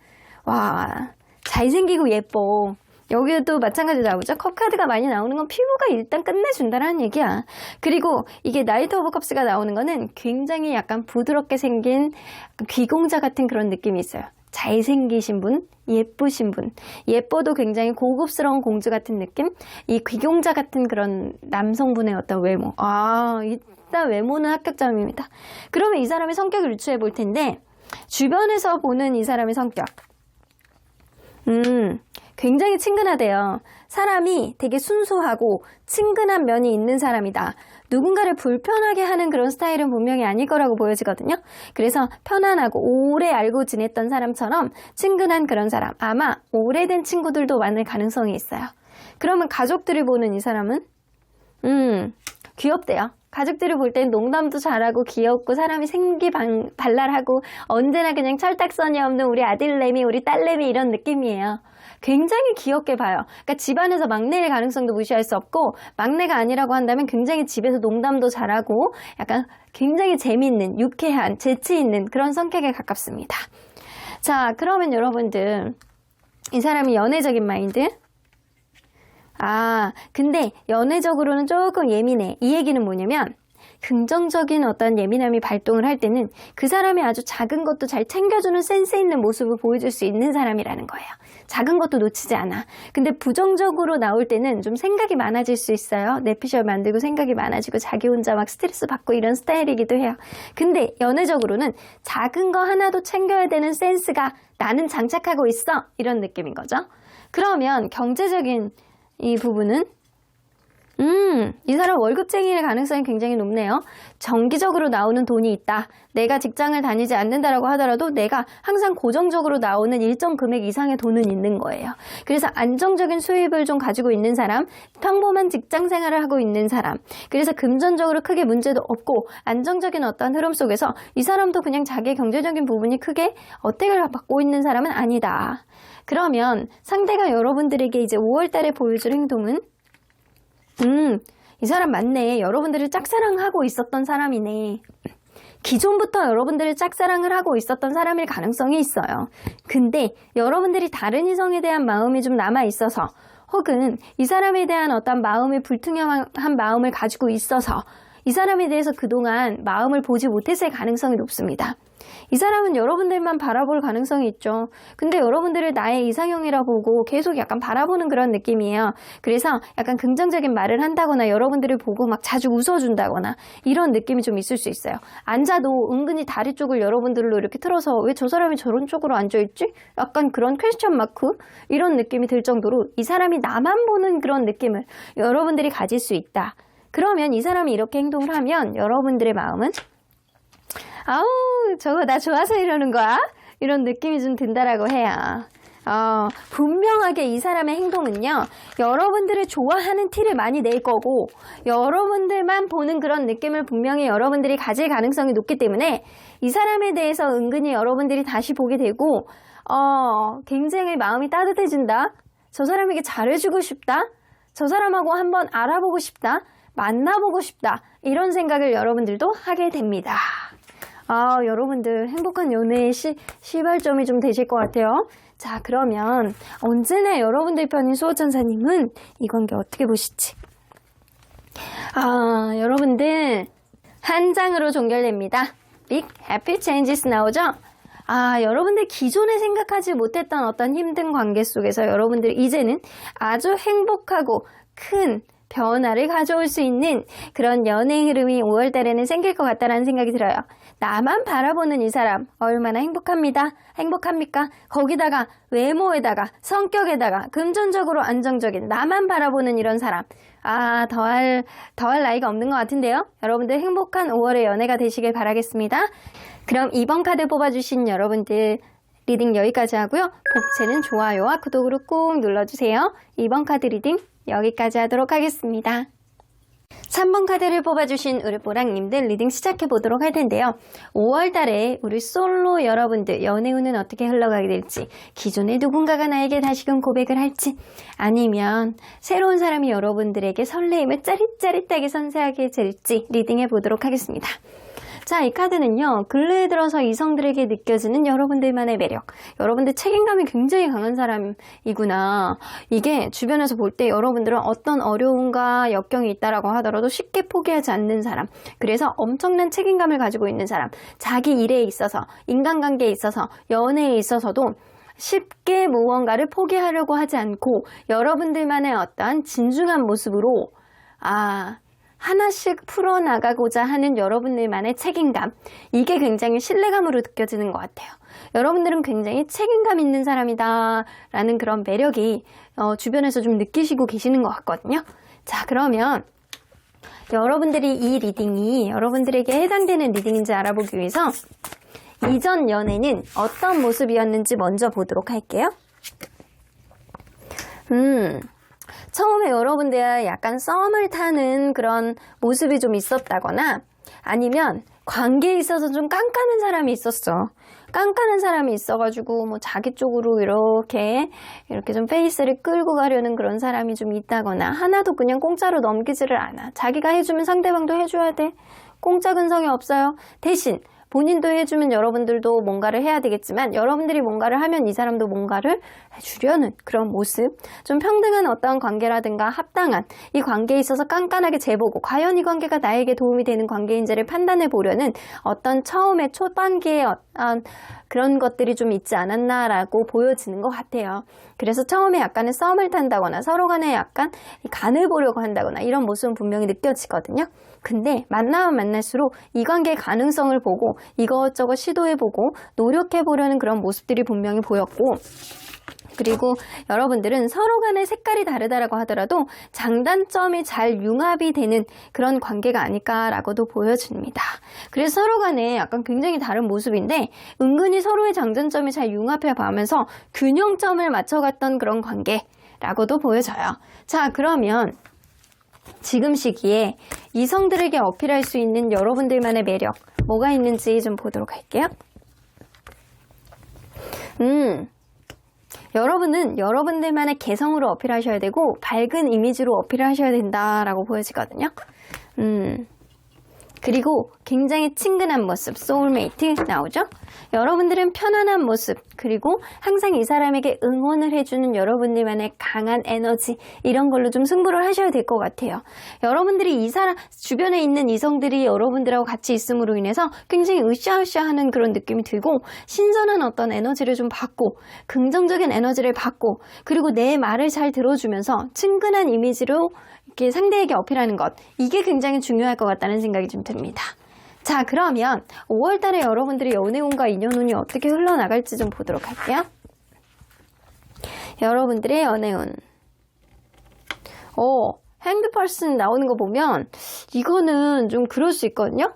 와, 잘생기고 예뻐. 여기에도 마찬가지로 나오죠. 컵카드가 많이 나오는 건 피부가 일단 끝내준다라는 얘기야. 그리고 이게 나이트 오브 컵스가 나오는 거는 굉장히 약간 부드럽게 생긴 귀공자 같은 그런 느낌이 있어요. 잘생기신 분, 예쁘신 분. 예뻐도 굉장히 고급스러운 공주 같은 느낌? 이 귀공자 같은 그런 남성분의 어떤 외모. 일단 외모는 합격점입니다. 그러면 이 사람의 성격을 유추해 볼 텐데 주변에서 보는 이 사람의 성격. 굉장히 친근하대요. 사람이 되게 순수하고 친근한 면이 있는 사람이다. 누군가를 불편하게 하는 그런 스타일은 분명히 아닐 거라고 보여지거든요. 그래서 편안하고 오래 알고 지냈던 사람처럼 친근한 그런 사람, 아마 오래된 친구들도 많을 가능성이 있어요. 그러면 가족들이 보는 이 사람은 귀엽대요. 가족들이 볼 땐 농담도 잘하고 귀엽고 사람이 생기발랄하고 언제나 그냥 철딱선이 없는 우리 아들내미, 우리 딸내미 이런 느낌이에요. 굉장히 귀엽게 봐요. 그러니까 집안에서 막내일 가능성도 무시할 수 없고 막내가 아니라고 한다면 굉장히 집에서 농담도 잘하고 약간 굉장히 재미있는, 유쾌한, 재치 있는 그런 성격에 가깝습니다. 자, 그러면 여러분들 이 사람이 연애적인 마인드? 근데 연애적으로는 조금 예민해. 이 얘기는 뭐냐면 긍정적인 어떤 예민함이 발동을 할 때는 그 사람이 아주 작은 것도 잘 챙겨주는 센스 있는 모습을 보여줄 수 있는 사람이라는 거예요. 작은 것도 놓치지 않아. 근데 부정적으로 나올 때는 좀 생각이 많아질 수 있어요. 뇌피셜 만들고 생각이 많아지고 자기 혼자 막 스트레스 받고 이런 스타일이기도 해요. 근데 연애적으로는 작은 거 하나도 챙겨야 되는 센스가 나는 장착하고 있어. 이런 느낌인 거죠. 그러면 경제적인 이 부분은 이 사람 월급쟁이일 가능성이 굉장히 높네요. 정기적으로 나오는 돈이 있다. 내가 직장을 다니지 않는다라고 하더라도 내가 항상 고정적으로 나오는 일정 금액 이상의 돈은 있는 거예요. 그래서 안정적인 수입을 좀 가지고 있는 사람, 평범한 직장 생활을 하고 있는 사람, 그래서 금전적으로 크게 문제도 없고 안정적인 어떤 흐름 속에서 이 사람도 그냥 자기의 경제적인 부분이 크게 어택을 받고 있는 사람은 아니다. 그러면 상대가 여러분들에게 이제 5월 달에 보여줄 행동은 이 사람 맞네. 여러분들을 짝사랑하고 있었던 사람이네. 기존부터 여러분들을 짝사랑을 하고 있었던 사람일 가능성이 있어요. 근데 여러분들이 다른 이성에 대한 마음이 좀 남아있어서 혹은 이 사람에 대한 어떤 마음이 불투명한 마음을 가지고 있어서 이 사람에 대해서 그동안 마음을 보지 못했을 가능성이 높습니다. 이 사람은 여러분들만 바라볼 가능성이 있죠. 근데 여러분들을 나의 이상형이라 보고 계속 약간 바라보는 그런 느낌이에요. 그래서 약간 긍정적인 말을 한다거나 여러분들을 보고 막 자주 웃어준다거나 이런 느낌이 좀 있을 수 있어요. 앉아도 은근히 다리 쪽을 여러분들로 이렇게 틀어서 왜 저 사람이 저런 쪽으로 앉아있지? 약간 그런 퀘스천 마크? 이런 느낌이 들 정도로 이 사람이 나만 보는 그런 느낌을 여러분들이 가질 수 있다. 그러면 이 사람이 이렇게 행동을 하면 여러분들의 마음은 아우 저거 나 좋아서 이러는 거야? 이런 느낌이 좀 든다라고 해요. 분명하게 이 사람의 행동은요, 여러분들을 좋아하는 티를 많이 낼 거고 여러분들만 보는 그런 느낌을 분명히 여러분들이 가질 가능성이 높기 때문에 이 사람에 대해서 은근히 여러분들이 다시 보게 되고 굉장히 마음이 따뜻해진다. 저 사람에게 잘해주고 싶다. 저 사람하고 한번 알아보고 싶다. 만나보고 싶다. 이런 생각을 여러분들도 하게 됩니다. 여러분들 행복한 연애의 시발점이 좀 되실 것 같아요. 자, 그러면 언제나 여러분들 편인 수호천사님은 이 관계 어떻게 보실지. 여러분들 한 장으로 종결됩니다. Big Happy Changes 나오죠? 여러분들 기존에 생각하지 못했던 어떤 힘든 관계 속에서 여러분들 이제는 아주 행복하고 큰 변화를 가져올 수 있는 그런 연애 흐름이 5월 달에는 생길 것 같다는 생각이 들어요. 나만 바라보는 이 사람 얼마나 행복합니까? 거기다가 외모에다가 성격에다가 금전적으로 안정적인 나만 바라보는 이런 사람. 더할 나이가 없는 것 같은데요. 여러분들 행복한 5월의 연애가 되시길 바라겠습니다. 그럼 2번 카드 뽑아주신 여러분들 리딩 여기까지 하고요. 복채는 좋아요와 구독으로 꾹 눌러주세요. 2번 카드 리딩 여기까지 하도록 하겠습니다. 3번 카드를 뽑아주신 우리 뽀랑님들 리딩 시작해보도록 할 텐데요. 5월달에 우리 솔로 여러분들 연애운은 어떻게 흘러가게 될지, 기존에 누군가가 나에게 다시금 고백을 할지, 아니면 새로운 사람이 여러분들에게 설레임을 짜릿짜릿하게 선사하게 될지 리딩해보도록 하겠습니다. 자, 이 카드는요, 근래에 들어서 이성들에게 느껴지는 여러분들만의 매력, 여러분들 책임감이 굉장히 강한 사람이구나. 이게 주변에서 볼 때 여러분들은 어떤 어려움과 역경이 있다라고 하더라도 쉽게 포기하지 않는 사람, 그래서 엄청난 책임감을 가지고 있는 사람, 자기 일에 있어서, 인간관계에 있어서, 연애에 있어서도 쉽게 무언가를 포기하려고 하지 않고 여러분들만의 어떤 진중한 모습으로 하나씩 풀어나가고자 하는 여러분들만의 책임감, 이게 굉장히 신뢰감으로 느껴지는 것 같아요. 여러분들은 굉장히 책임감 있는 사람이다 라는 그런 매력이 주변에서 좀 느끼시고 계시는 것 같거든요. 자, 그러면 여러분들이 이 리딩이 여러분들에게 해당되는 리딩인지 알아보기 위해서 이전 연애는 어떤 모습이었는지 먼저 보도록 할게요. 처음에 여러분들과 약간 썸을 타는 그런 모습이 좀 있었다거나 아니면 관계에 있어서 좀 깐깐한 사람이 있었어. 깐깐한 사람이 있어가지고 뭐 자기 쪽으로 이렇게 좀 페이스를 끌고 가려는 그런 사람이 좀 있다거나 하나도 그냥 공짜로 넘기지를 않아. 자기가 해주면 상대방도 해줘야 돼. 공짜 근성이 없어요. 대신 본인도 해주면 여러분들도 뭔가를 해야 되겠지만 여러분들이 뭔가를 하면 이 사람도 뭔가를 해주려는 그런 모습. 좀 평등한 어떤 관계라든가 합당한 이 관계에 있어서 깐깐하게 재보고 과연 이 관계가 나에게 도움이 되는 관계인지를 판단해 보려는 어떤 처음에 초반기의 어떤 그런 것들이 좀 있지 않았나라고 보여지는 것 같아요. 그래서 처음에 약간의 썸을 탄다거나 서로 간에 약간 간을 보려고 한다거나 이런 모습은 분명히 느껴지거든요. 근데 만나면 만날수록 이 관계의 가능성을 보고 이것저것 시도해보고 노력해보려는 그런 모습들이 분명히 보였고 그리고 여러분들은 서로 간의 색깔이 다르다라고 하더라도 장단점이 잘 융합이 되는 그런 관계가 아닐까라고도 보여집니다. 그래서 서로 간에 약간 굉장히 다른 모습인데 은근히 서로의 장단점이 잘 융합해 가면서 균형점을 맞춰갔던 그런 관계라고도 보여져요. 자, 그러면 지금 시기에 이성들에게 어필할 수 있는 여러분들만의 매력 뭐가 있는지 좀 보도록 할게요. 여러분은 여러분들만의 개성으로 어필하셔야 되고 밝은 이미지로 어필하셔야 된다라고 보여지거든요. 그리고 굉장히 친근한 모습, 소울메이트 나오죠? 여러분들은 편안한 모습, 그리고 항상 이 사람에게 응원을 해주는 여러분들만의 강한 에너지, 이런 걸로 좀 승부를 하셔야 될 것 같아요. 여러분들이 이 사람, 주변에 있는 이성들이 여러분들하고 같이 있음으로 인해서 굉장히 으쌰으쌰하는 그런 느낌이 들고, 신선한 어떤 에너지를 좀 받고, 긍정적인 에너지를 받고, 그리고 내 말을 잘 들어주면서 친근한 이미지로 이렇게 상대에게 어필하는 것, 이게 굉장히 중요할 것 같다는 생각이 좀 듭니다. 자, 그러면 5월달에 여러분들이 연애운과 인연운이 어떻게 흘러나갈지 좀 보도록 할게요. 여러분들의 연애운. 행드 퍼슨 나오는 거 보면 이거는 좀 그럴 수 있거든요.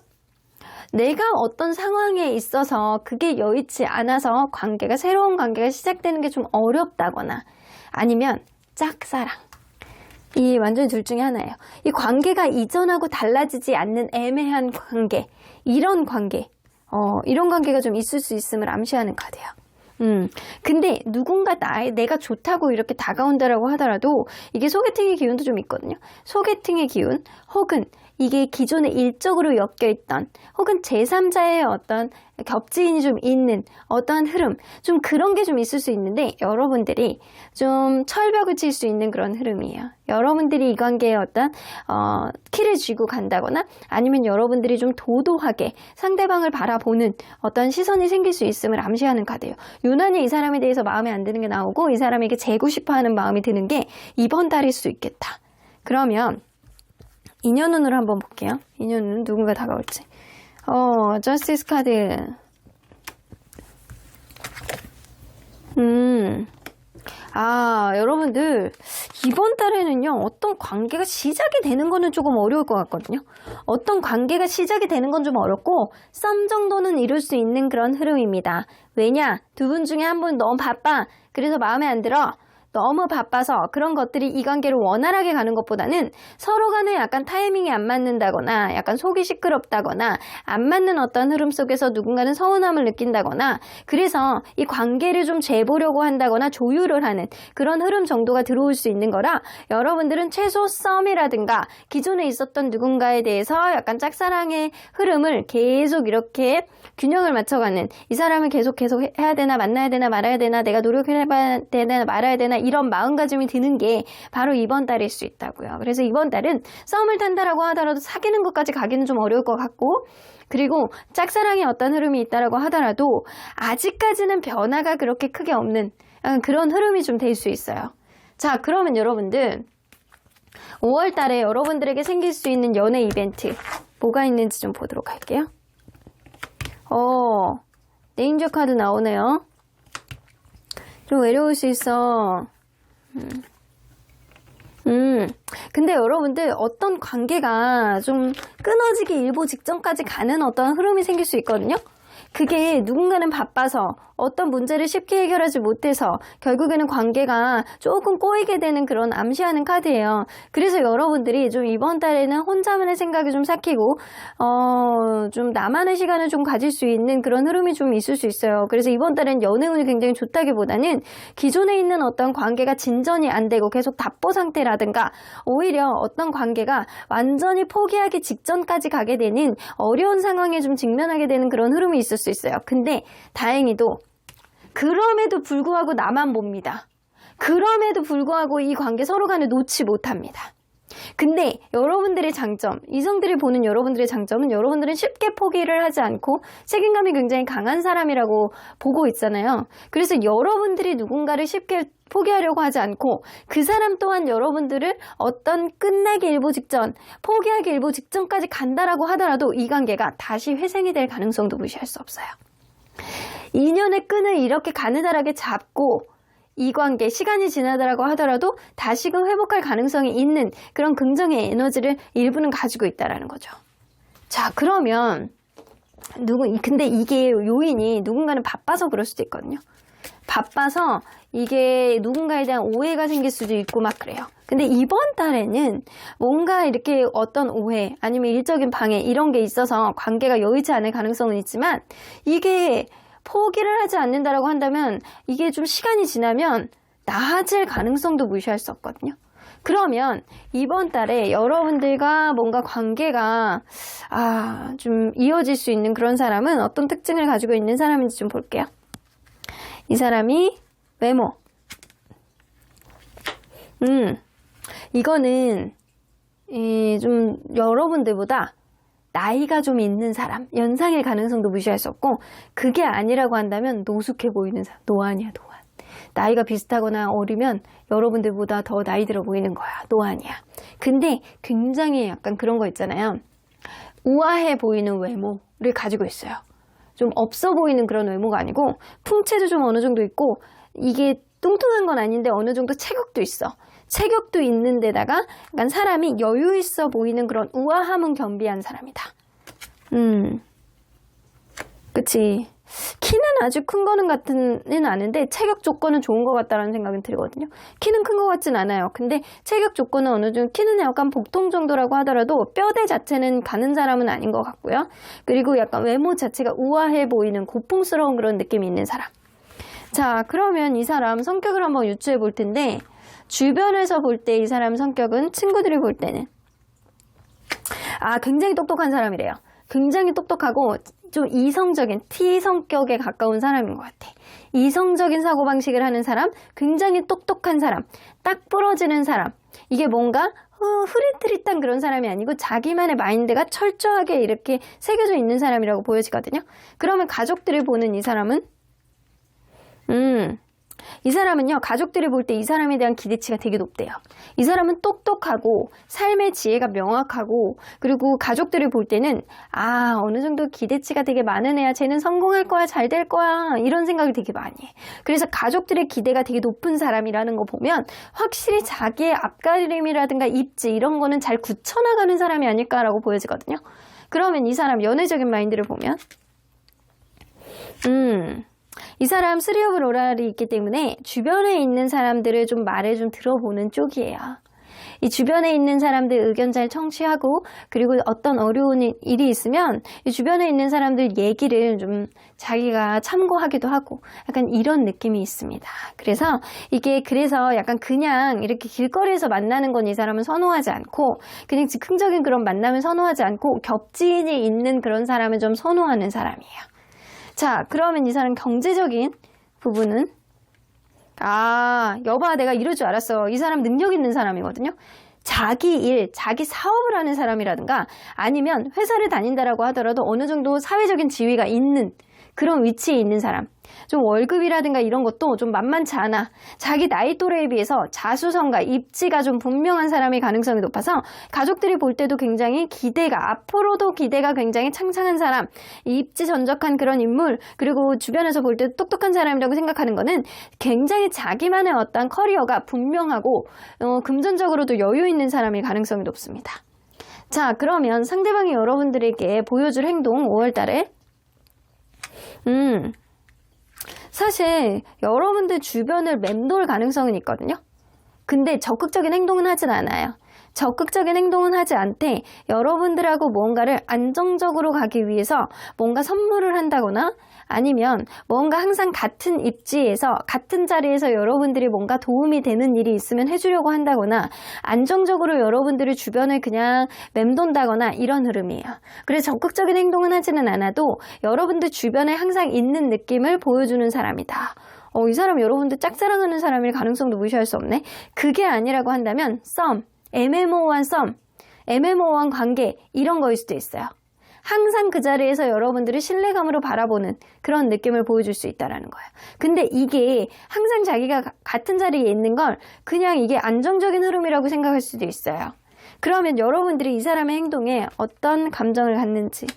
내가 어떤 상황에 있어서 그게 여의치 않아서 새로운 관계가 시작되는 게 좀 어렵다거나 아니면 짝사랑. 이 완전히 둘 중에 하나예요. 이 관계가 이전하고 달라지지 않는 애매한 관계, 이런 관계가 좀 있을 수 있음을 암시하는 카드예요. 근데 누군가 내가 좋다고 이렇게 다가온다라고 하더라도 이게 소개팅의 기운도 좀 있거든요. 소개팅의 기운 혹은 이게 기존에 일적으로 엮여있던 혹은 제3자의 어떤 겹지인이 좀 있는 어떠한 흐름, 좀 그런 게 좀 있을 수 있는데 여러분들이 좀 철벽을 칠 수 있는 그런 흐름이에요. 여러분들이 이 관계에 어떤 키를 쥐고 간다거나 아니면 여러분들이 좀 도도하게 상대방을 바라보는 어떤 시선이 생길 수 있음을 암시하는 카드예요. 유난히 이 사람에 대해서 마음에 안 드는 게 나오고 이 사람에게 재고 싶어하는 마음이 드는 게 이번 달일 수 있겠다. 그러면 인연운으로 한번 볼게요. 인연운은 누군가 다가올지. 저스티스 카드. 여러분들 이번 달에는요 어떤 관계가 시작이 되는 거는 조금 어려울 것 같거든요. 어떤 관계가 시작이 되는 건 좀 어렵고 썸 정도는 이룰 수 있는 그런 흐름입니다. 왜냐? 두 분 중에 한 분 너무 바빠. 그래서 마음에 안 들어. 너무 바빠서 그런 것들이 이 관계를 원활하게 가는 것보다는 서로 간에 약간 타이밍이 안 맞는다거나 약간 속이 시끄럽다거나 안 맞는 어떤 흐름 속에서 누군가는 서운함을 느낀다거나 그래서 이 관계를 좀 재보려고 한다거나 조율을 하는 그런 흐름 정도가 들어올 수 있는 거라 여러분들은 최소 썸이라든가 기존에 있었던 누군가에 대해서 약간 짝사랑의 흐름을 계속 이렇게 균형을 맞춰가는 이 사람을 계속 해야 되나 만나야 되나 말아야 되나 내가 노력해봐야 되나 말아야 되나 이런 마음가짐이 드는 게 바로 이번 달일 수 있다고요. 그래서 이번 달은 썸을 탄다라고 하더라도 사귀는 것까지 가기는 좀 어려울 것 같고 그리고 짝사랑의 어떤 흐름이 있다라고 하더라도 아직까지는 변화가 그렇게 크게 없는 그런 흐름이 좀 될 수 있어요. 자, 그러면 여러분들 5월 달에 여러분들에게 생길 수 있는 연애 이벤트 뭐가 있는지 좀 보도록 할게요. 데인저 카드 나오네요. 좀 외로울 수 있어. 근데 여러분들 어떤 관계가 좀 끊어지기 일보 직전까지 가는 어떤 흐름이 생길 수 있거든요. 그게 누군가는 바빠서 어떤 문제를 쉽게 해결하지 못해서 결국에는 관계가 조금 꼬이게 되는 그런 암시하는 카드예요. 그래서 여러분들이 좀 이번 달에는 혼자만의 생각이 좀 삭히고 좀 나만의 시간을 좀 가질 수 있는 그런 흐름이 좀 있을 수 있어요. 그래서 이번 달엔 연애운이 굉장히 좋다기보다는 기존에 있는 어떤 관계가 진전이 안 되고 계속 답보 상태라든가 오히려 어떤 관계가 완전히 포기하기 직전까지 가게 되는 어려운 상황에 좀 직면하게 되는 그런 흐름이 있을 수 있어요. 근데 다행히도 그럼에도 불구하고 나만 봅니다. 그럼에도 불구하고 이 관계 서로 간에 놓지 못합니다. 근데 여러분들의 장점, 이성들이 보는 여러분들의 장점은 여러분들은 쉽게 포기를 하지 않고 책임감이 굉장히 강한 사람이라고 보고 있잖아요. 그래서 여러분들이 누군가를 쉽게 포기하려고 하지 않고 그 사람 또한 여러분들을 어떤 끝나기 일보 직전, 포기하기 일보 직전까지 간다라고 하더라도 이 관계가 다시 회생이 될 가능성도 무시할 수 없어요. 인연의 끈을 이렇게 가느다랗게 잡고 이 관계 시간이 지나더라고 하더라도 다시금 회복할 가능성이 있는 그런 긍정의 에너지를 일부는 가지고 있다라는 거죠. 자, 그러면 근데 이게 요인이 누군가는 바빠서 그럴 수도 있거든요. 바빠서 이게 누군가에 대한 오해가 생길 수도 있고 막 그래요. 근데 이번 달에는 뭔가 이렇게 어떤 오해 아니면 일적인 방해 이런 게 있어서 관계가 여의치 않을 가능성은 있지만 이게 포기를 하지 않는다라고 한다면 이게 좀 시간이 지나면 나아질 가능성도 무시할 수 없거든요. 그러면 이번 달에 여러분들과 뭔가 관계가 좀 이어질 수 있는 그런 사람은 어떤 특징을 가지고 있는 사람인지 좀 볼게요. 이 사람이 외모. 이거는 좀 여러분들보다 나이가 좀 있는 사람, 연상일 가능성도 무시할 수 없고 그게 아니라고 한다면 노숙해 보이는 사람, 노안이야, 노안. 나이가 비슷하거나 어리면 여러분들보다 더 나이 들어 보이는 거야, 노안이야. 근데 굉장히 약간 그런 거 있잖아요. 우아해 보이는 외모를 가지고 있어요. 좀 없어 보이는 그런 외모가 아니고 풍채도 좀 어느 정도 있고 이게 뚱뚱한 건 아닌데 어느 정도 체격도 있어. 체격도 있는 데다가 약간 사람이 여유 있어 보이는 그런 우아함은 겸비한 사람이다. 그치. 키는 아주 큰 거는 같지는 않은데 체격 조건은 좋은 것 같다라는 생각은 들거든요. 키는 큰 것 같진 않아요. 근데 체격 조건은 어느 정도 키는 약간 보통 정도라고 하더라도 뼈대 자체는 가는 사람은 아닌 것 같고요. 그리고 약간 외모 자체가 우아해 보이는 고풍스러운 그런 느낌이 있는 사람. 자, 그러면 이 사람 성격을 한번 유추해 볼 텐데 주변에서 볼 때 이 사람 성격은 친구들이 볼 때는 굉장히 똑똑한 사람이래요. 굉장히 똑똑하고 좀 이성적인 T 성격에 가까운 사람인 것 같아. 이성적인 사고방식을 하는 사람, 굉장히 똑똑한 사람, 딱 부러지는 사람. 이게 뭔가 흐릿흐릿한 그런 사람이 아니고 자기만의 마인드가 철저하게 이렇게 새겨져 있는 사람이라고 보여지거든요. 그러면 가족들이 보는 이 사람은 이 사람은요, 가족들이 볼 때 이 사람에 대한 기대치가 되게 높대요. 이 사람은 똑똑하고 삶의 지혜가 명확하고 그리고 가족들이 볼 때는 어느 정도 기대치가 되게 많은 애야. 쟤는 성공할 거야. 잘 될 거야. 이런 생각을 되게 많이 해. 그래서 가족들의 기대가 되게 높은 사람이라는 거 보면 확실히 자기의 앞가림이라든가 입지 이런 거는 잘 굳혀나가는 사람이 아닐까라고 보여지거든요. 그러면 이 사람 연애적인 마인드를 보면 이 사람 3 of 로랄이 있기 때문에 주변에 있는 사람들을 좀 말을 좀 들어보는 쪽이에요. 이 주변에 있는 사람들 의견 잘 청취하고 그리고 어떤 어려운 일이 있으면 이 주변에 있는 사람들 얘기를 좀 자기가 참고하기도 하고 약간 이런 느낌이 있습니다. 그래서 약간 그냥 이렇게 길거리에서 만나는 건 이 사람은 선호하지 않고 그냥 즉흥적인 그런 만남을 선호하지 않고 겹지인이 있는 그런 사람을 좀 선호하는 사람이에요. 자, 그러면 이 사람 경제적인 부분은 여봐 내가 이럴 줄 알았어. 이 사람 능력 있는 사람이거든요. 자기 일, 자기 사업을 하는 사람이라든가 아니면 회사를 다닌다라고 하더라도 어느 정도 사회적인 지위가 있는 그런 위치에 있는 사람. 좀 월급이라든가 이런 것도 좀 만만치 않아. 자기 나이 또래에 비해서 자수성가, 입지가 좀 분명한 사람의 가능성이 높아서 가족들이 볼 때도 굉장히 앞으로도 기대가 굉장히 창창한 사람, 입지 전적한 그런 인물, 그리고 주변에서 볼 때도 똑똑한 사람이라고 생각하는 거는 굉장히 자기만의 어떤 커리어가 분명하고 금전적으로도 여유 있는 사람일 가능성이 높습니다. 자, 그러면 상대방이 여러분들에게 보여줄 행동 5월달에 사실 여러분들 주변을 맴돌 가능성은 있거든요. 근데 적극적인 행동은 하진 않아요. 적극적인 행동은 하지 않되 여러분들하고 뭔가를 안정적으로 가기 위해서 뭔가 선물을 한다거나 아니면 뭔가 항상 같은 입지에서 같은 자리에서 여러분들이 뭔가 도움이 되는 일이 있으면 해주려고 한다거나 안정적으로 여러분들의 주변을 그냥 맴돈다거나 이런 흐름이에요. 그래서 적극적인 행동은 하지는 않아도 여러분들 주변에 항상 있는 느낌을 보여주는 사람이다. 이 사람 여러분들 짝사랑하는 사람일 가능성도 무시할 수 없네. 그게 아니라고 한다면 애매모호한 관계 이런 거일 수도 있어요. 항상 그 자리에서 여러분들을 신뢰감으로 바라보는 그런 느낌을 보여줄 수 있다는 거예요. 근데 이게 항상 자기가 같은 자리에 있는 걸 그냥 이게 안정적인 흐름이라고 생각할 수도 있어요. 그러면 여러분들이 이 사람의 행동에 어떤 감정을 갖는지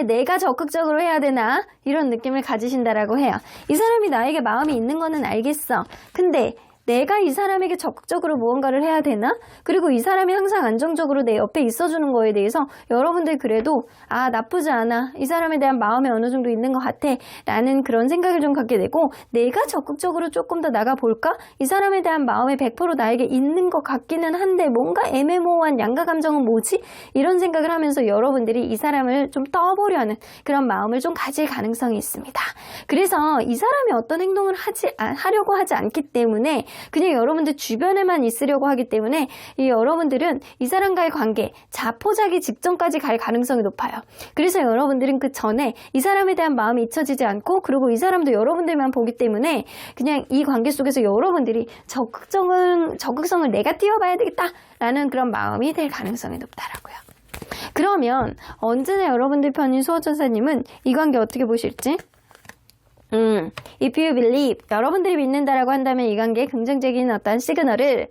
내가 적극적으로 해야 되나? 이런 느낌을 가지신다라고 해요. 이 사람이 나에게 마음이 있는 거는 알겠어. 근데 내가 이 사람에게 적극적으로 무언가를 해야 되나? 그리고 이 사람이 항상 안정적으로 내 옆에 있어주는 거에 대해서 여러분들 그래도 나쁘지 않아. 이 사람에 대한 마음이 어느 정도 있는 것 같아. 라는 그런 생각을 좀 갖게 되고 내가 적극적으로 조금 더 나가볼까? 이 사람에 대한 마음이 100% 나에게 있는 것 같기는 한데 뭔가 애매모호한 양가 감정은 뭐지? 이런 생각을 하면서 여러분들이 이 사람을 좀 떠보려는 그런 마음을 좀 가질 가능성이 있습니다. 그래서 이 사람이 어떤 행동을 하려고 하지 않기 때문에 그냥 여러분들 주변에만 있으려고 하기 때문에 여러분들은 이 사람과의 관계 자포자기 직전까지 갈 가능성이 높아요. 그래서 여러분들은 그 전에 이 사람에 대한 마음이 잊혀지지 않고 그리고 이 사람도 여러분들만 보기 때문에 그냥 이 관계 속에서 여러분들이 적극성을 내가 띄워봐야 되겠다라는 그런 마음이 될 가능성이 높다라고요. 그러면 언제나 여러분들 편인 수호천사님은 이 관계 어떻게 보실지? If you believe, 여러분들이 믿는다라고 한다면 이 관계에 긍정적인 어떤 시그널을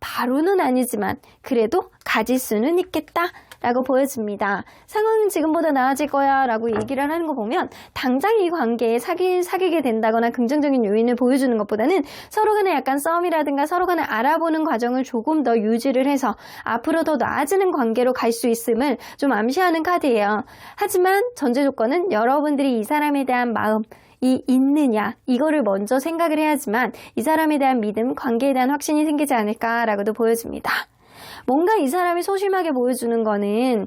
바로는 아니지만 그래도 가질 수는 있겠다 라고 보여집니다. 상황은 지금보다 나아질 거야 라고 얘기를 하는 거 보면 당장 이 관계에 사귀게 된다거나 긍정적인 요인을 보여주는 것보다는 서로 간에 약간 싸움이라든가 서로 간에 알아보는 과정을 조금 더 유지를 해서 앞으로 더 나아지는 관계로 갈 수 있음을 좀 암시하는 카드예요. 하지만 전제 조건은 여러분들이 이 사람에 대한 마음 있느냐 이거를 먼저 생각을 해야지만 이 사람에 대한 믿음, 관계에 대한 확신이 생기지 않을까라고도 보여집니다. 뭔가 이 사람이 소심하게 보여주는 거는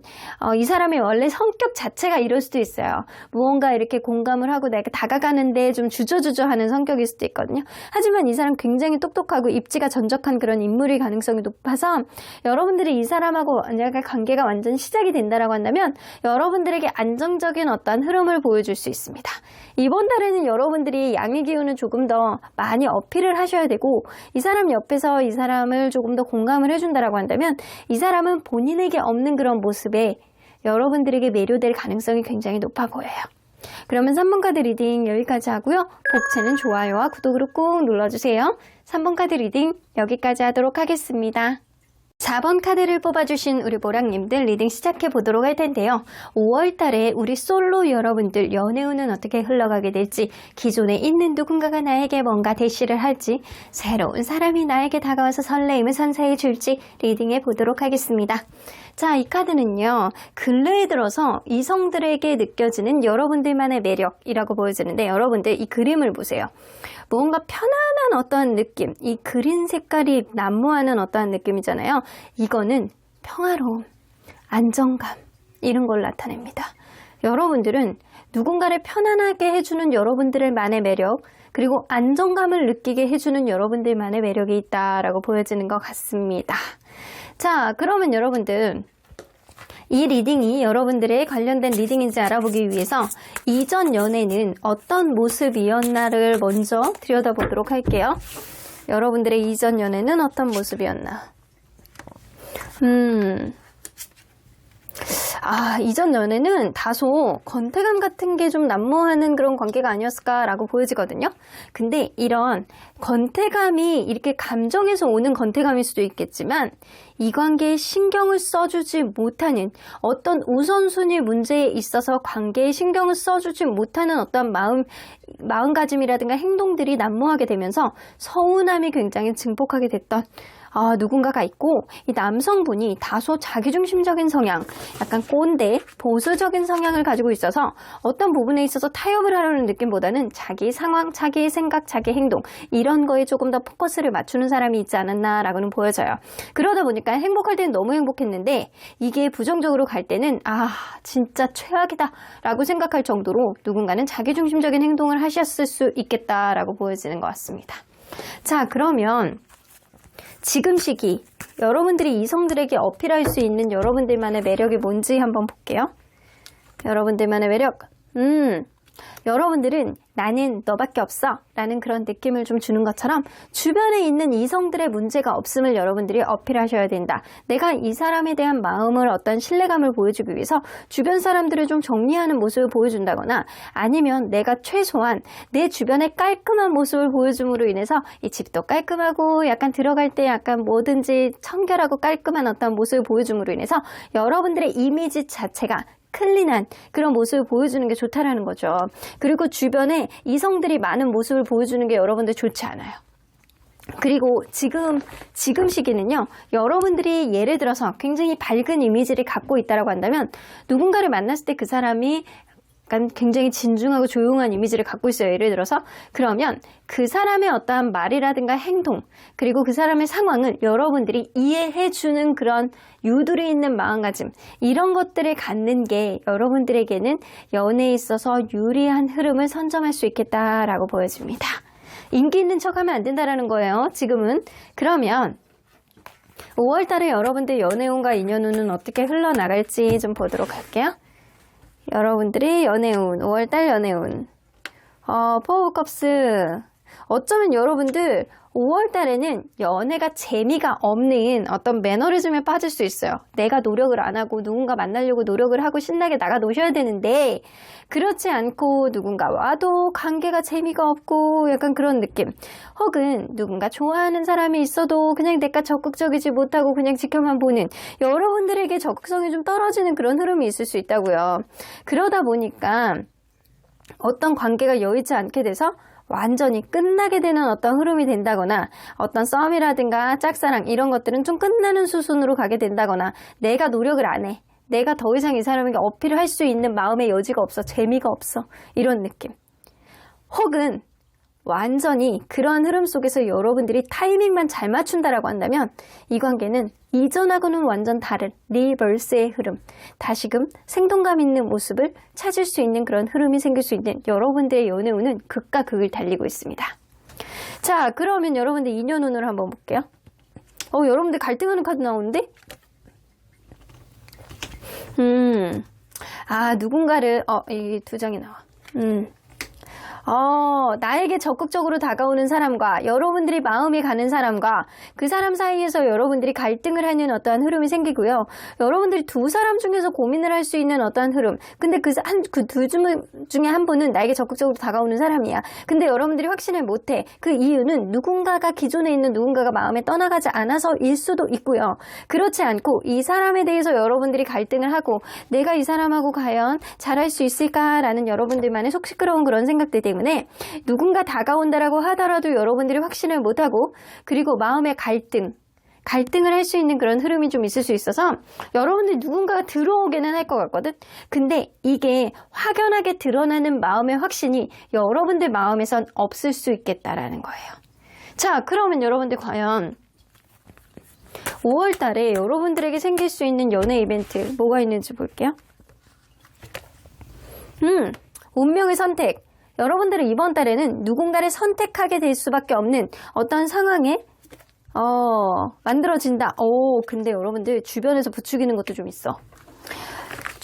이 사람의 원래 성격 자체가 이럴 수도 있어요. 무언가 이렇게 공감을 하고 내가 다가가는데 좀 주저주저하는 성격일 수도 있거든요. 하지만 이 사람 굉장히 똑똑하고 입지가 전적한 그런 인물일 가능성이 높아서 여러분들이 이 사람하고 만약에 관계가 완전 시작이 된다라고 한다면 여러분들에게 안정적인 어떤 흐름을 보여줄 수 있습니다. 이번 달에는 여러분들이 양의 기운을 조금 더 많이 어필을 하셔야 되고 이 사람 옆에서 이 사람을 조금 더 공감을 해준다라고 한다면 이 사람은 본인에게 없는 그런 모습에 여러분들에게 매료될 가능성이 굉장히 높아 보여요. 그러면 3번 카드 리딩 여기까지 하고요. 복채는 좋아요와 구독으로 꾹 눌러주세요. 3번 카드 리딩 여기까지 하도록 하겠습니다. 4번 카드를 뽑아주신 우리 보랑님들 리딩 시작해 보도록 할 텐데요. 5월 달에 우리 솔로 여러분들 연애운은 어떻게 흘러가게 될지, 기존에 있는 누군가가 나에게 뭔가 대시를 할지, 새로운 사람이 나에게 다가와서 설레임을 선사해 줄지 리딩해 보도록 하겠습니다. 자, 이 카드는요, 근래에 들어서 이성들에게 느껴지는 여러분들만의 매력이라고 보여지는데, 여러분들 이 그림을 보세요. 뭔가 편안한 어떠한 느낌, 이 그린 색깔이 난무하는 어떠한 느낌이잖아요. 이거는 평화로움, 안정감, 이런 걸 나타냅니다. 여러분들은 누군가를 편안하게 해주는 여러분들만의 매력, 그리고 안정감을 느끼게 해주는 여러분들만의 매력이 있다라고 보여지는 것 같습니다. 자, 그러면 여러분들 이 리딩이 여러분들의 관련된 리딩인지 알아보기 위해서 이전 연애는 어떤 모습이었나를 먼저 들여다보도록 할게요. 여러분들의 이전 연애는 어떤 모습이었나? 이전 연애는 다소 권태감 같은 게 좀 난무하는 그런 관계가 아니었을까라고 보여지거든요. 근데 이런 권태감이 이렇게 감정에서 오는 권태감일 수도 있겠지만 이 관계에 신경을 써주지 못하는 어떤 우선순위 문제에 있어서 관계에 신경을 써주지 못하는 어떤 마음가짐이라든가 행동들이 난무하게 되면서 서운함이 굉장히 증폭하게 됐던 누군가가 있고, 이 남성분이 다소 자기중심적인 성향, 약간 꼰대, 보수적인 성향을 가지고 있어서 어떤 부분에 있어서 타협을 하려는 느낌보다는 자기 상황, 자기의 생각, 자기의 행동, 이런 거에 조금 더 포커스를 맞추는 사람이 있지 않았나라고는 보여져요. 그러다 보니까 행복할 때는 너무 행복했는데 이게 부정적으로 갈 때는 진짜 최악이다 라고 생각할 정도로 누군가는 자기중심적인 행동을 하셨을 수 있겠다라고 보여지는 것 같습니다. 자, 그러면 지금 시기 여러분들이 이성들에게 어필할 수 있는 여러분들만의 매력이 뭔지 한번 볼게요. 여러분들만의 매력. 여러분들은 나는 너밖에 없어 라는 그런 느낌을 좀 주는 것처럼 주변에 있는 이성들의 문제가 없음을 여러분들이 어필하셔야 된다. 내가 이 사람에 대한 마음을 어떤 신뢰감을 보여주기 위해서 주변 사람들을 좀 정리하는 모습을 보여준다거나 아니면 내가 최소한 내 주변의 깔끔한 모습을 보여줌으로 인해서 이 집도 깔끔하고 약간 들어갈 때 약간 뭐든지 청결하고 깔끔한 어떤 모습을 보여줌으로 인해서 여러분들의 이미지 자체가 클린한 그런 모습을 보여주는 게 좋다라는 거죠. 그리고 주변에 이성들이 많은 모습을 보여주는 게 여러분들 좋지 않아요. 그리고 지금 시기는요, 여러분들이 예를 들어서 굉장히 밝은 이미지를 갖고 있다라고 한다면 누군가를 만났을 때 그 사람이 약간 굉장히 진중하고 조용한 이미지를 갖고 있어요. 예를 들어서 그러면 그 사람의 어떠한 말이라든가 행동 그리고 그 사람의 상황을 여러분들이 이해해주는 그런 유두리 있는 마음가짐 이런 것들을 갖는 게 여러분들에게는 연애에 있어서 유리한 흐름을 선점할 수 있겠다라고 보여집니다. 인기 있는 척하면 안 된다라는 거예요. 지금은. 그러면 5월달에 여러분들 연애운과 인연운은 어떻게 흘러나갈지 좀 보도록 할게요. 여러분들의 연애운, 5월달 연애운. 포 오브 컵스. 어쩌면 여러분들 5월달에는 연애가 재미가 없는 어떤 매너리즘에 빠질 수 있어요. 내가 노력을 안 하고 누군가 만나려고 노력을 하고 신나게 나가 노셔야 되는데 그렇지 않고 누군가 와도 관계가 재미가 없고 약간 그런 느낌. 혹은 누군가 좋아하는 사람이 있어도 그냥 내가 적극적이지 못하고 그냥 지켜만 보는 여러분들에게 적극성이 좀 떨어지는 그런 흐름이 있을 수 있다고요. 그러다 보니까 어떤 관계가 여의치 않게 돼서 완전히 끝나게 되는 어떤 흐름이 된다거나 어떤 썸이라든가 짝사랑 이런 것들은 좀 끝나는 수순으로 가게 된다거나 내가 노력을 안 해. 내가 더 이상 이 사람에게 어필을 할 수 있는 마음의 여지가 없어. 재미가 없어. 이런 느낌. 혹은 완전히 그런 흐름 속에서 여러분들이 타이밍만 잘 맞춘다라고 한다면 이 관계는 이전하고는 완전 다른 리버스의 흐름, 다시금 생동감 있는 모습을 찾을 수 있는 그런 흐름이 생길 수 있는 여러분들의 연애운은 극과 극을 달리고 있습니다. 자, 그러면 여러분들 인연운을 한번 볼게요. 여러분들 갈등하는 카드 나오는데? 누군가를 이 두 장이 나와. 나에게 적극적으로 다가오는 사람과 여러분들이 마음이 가는 사람과 그 사람 사이에서 여러분들이 갈등을 하는 어떠한 흐름이 생기고요. 여러분들이 두 사람 중에서 고민을 할 수 있는 어떠한 흐름. 근데 그 두 중에 한 분은 나에게 적극적으로 다가오는 사람이야. 근데 여러분들이 확신을 못해. 그 이유는 누군가가 기존에 있는 누군가가 마음에 떠나가지 않아서일 수도 있고요. 그렇지 않고 이 사람에 대해서 여러분들이 갈등을 하고 내가 이 사람하고 과연 잘할 수 있을까라는 여러분들만의 속 시끄러운 그런 생각들 때문에 누군가 다가온다라고 하더라도 여러분들이 확신을 못하고 그리고 마음의 갈등을 할 수 있는 그런 흐름이 좀 있을 수 있어서 여러분들이 누군가가 들어오기는 할 것 같거든. 근데 이게 확연하게 드러나는 마음의 확신이 여러분들 마음에선 없을 수 있겠다라는 거예요. 자, 그러면 여러분들 과연 5월 달에 여러분들에게 생길 수 있는 연애 이벤트 뭐가 있는지 볼게요. 운명의 선택. 여러분들은 이번 달에는 누군가를 선택하게 될 수밖에 없는 어떤 상황에 만들어진다. 근데 여러분들 주변에서 부추기는 것도 좀 있어.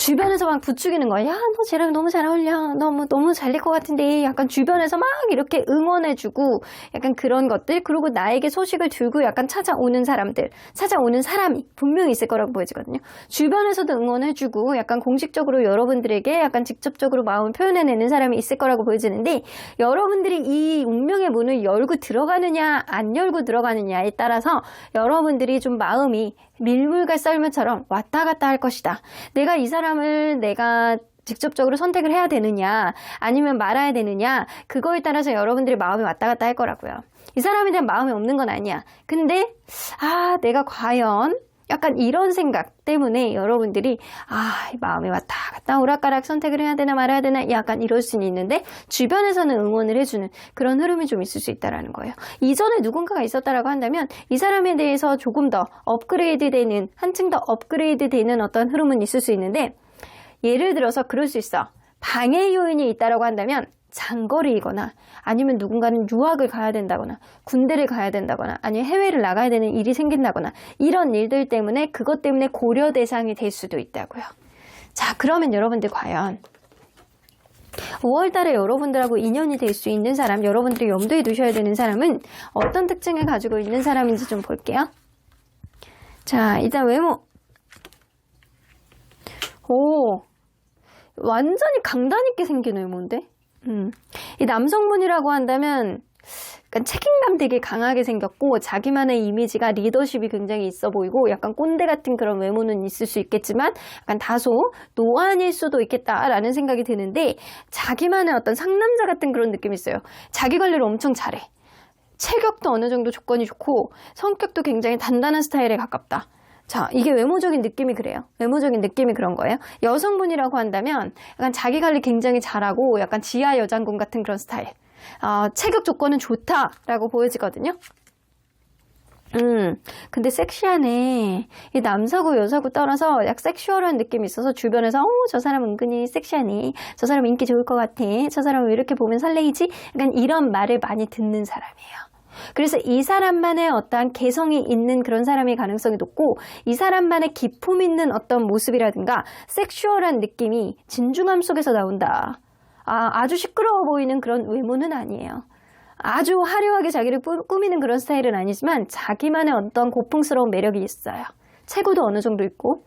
주변에서 막 부추기는 거야. 야, 너 쟤랑 너무 잘 어울려. 너무 잘 될 것 같은데. 약간 주변에서 막 이렇게 응원해주고 약간 그런 것들. 그리고 나에게 소식을 들고 약간 찾아오는 사람들. 찾아오는 사람이 분명히 있을 거라고 보여지거든요. 주변에서도 응원해주고 약간 공식적으로 여러분들에게 약간 직접적으로 마음을 표현해내는 사람이 있을 거라고 보여지는데 여러분들이 이 운명의 문을 열고 들어가느냐 안 열고 들어가느냐에 따라서 여러분들이 좀 마음이 밀물과 썰매처럼 왔다 갔다 할 것이다. 내가 이 사람을 내가 직접적으로 선택을 해야 되느냐 아니면 말아야 되느냐 그거에 따라서 여러분들의 마음이 왔다 갔다 할 거라고요. 이 사람에 대한 마음이 없는 건 아니야. 근데 내가 과연 약간 이런 생각 때문에 여러분들이 마음이 왔다 갔다 오락가락 선택을 해야 되나 말아야 되나 약간 이럴 수는 있는데 주변에서는 응원을 해주는 그런 흐름이 좀 있을 수 있다는 거예요. 이전에 누군가가 있었다라고 한다면 이 사람에 대해서 조금 더 업그레이드되는 한층 더 업그레이드되는 어떤 흐름은 있을 수 있는데 예를 들어서 그럴 수 있어. 방해 요인이 있다라고 한다면 장거리이거나 아니면 누군가는 유학을 가야 된다거나 군대를 가야 된다거나 아니면 해외를 나가야 되는 일이 생긴다거나 이런 일들 때문에 그것 때문에 고려 대상이 될 수도 있다고요. 자, 그러면 여러분들 과연 5월 달에 여러분들하고 인연이 될 수 있는 사람, 여러분들이 염두에 두셔야 되는 사람은 어떤 특징을 가지고 있는 사람인지 좀 볼게요. 자, 일단 외모. 완전히 강단 있게 생긴 외모인데? 이 남성분이라고 한다면 약간 책임감 되게 강하게 생겼고 자기만의 이미지가 리더십이 굉장히 있어 보이고 약간 꼰대 같은 그런 외모는 있을 수 있겠지만 약간 다소 노안일 수도 있겠다라는 생각이 드는데 자기만의 어떤 상남자 같은 그런 느낌이 있어요. 자기 관리를 엄청 잘해. 체격도 어느 정도 조건이 좋고 성격도 굉장히 단단한 스타일에 가깝다. 자, 이게 외모적인 느낌이 그래요. 외모적인 느낌이 그런 거예요. 여성분이라고 한다면 약간 자기 관리 굉장히 잘하고 약간 지하 여장군 같은 그런 스타일. 체격 조건은 좋다라고 보여지거든요. 근데 섹시하네. 이 남사고 여사고 따라서 약 섹슈얼한 느낌이 있어서 주변에서 저 사람 은근히 섹시하네. 저 사람 인기 좋을 것 같아. 저 사람 왜 이렇게 보면 설레이지? 약간 이런 말을 많이 듣는 사람이에요. 그래서 이 사람만의 어떠한 개성이 있는 그런 사람의 가능성이 높고 이 사람만의 기품 있는 어떤 모습이라든가 섹슈얼한 느낌이 진중함 속에서 나온다. 아주 시끄러워 보이는 그런 외모는 아니에요. 아주 화려하게 자기를 꾸미는 그런 스타일은 아니지만 자기만의 어떤 고풍스러운 매력이 있어요. 체구도 어느 정도 있고.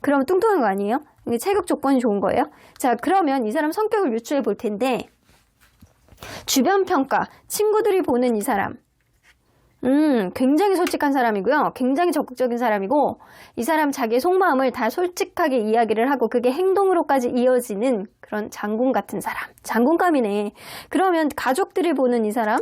그럼 뚱뚱한 거 아니에요? 체격 조건이 좋은 거예요. 자, 그러면 이 사람 성격을 유추해 볼 텐데 주변 평가, 친구들이 보는 이 사람 굉장히 솔직한 사람이고요. 굉장히 적극적인 사람이고 이 사람 자기의 속마음을 다 솔직하게 이야기를 하고 그게 행동으로까지 이어지는 그런 장군 같은 사람. 장군감이네. 그러면 가족들이 보는 이 사람?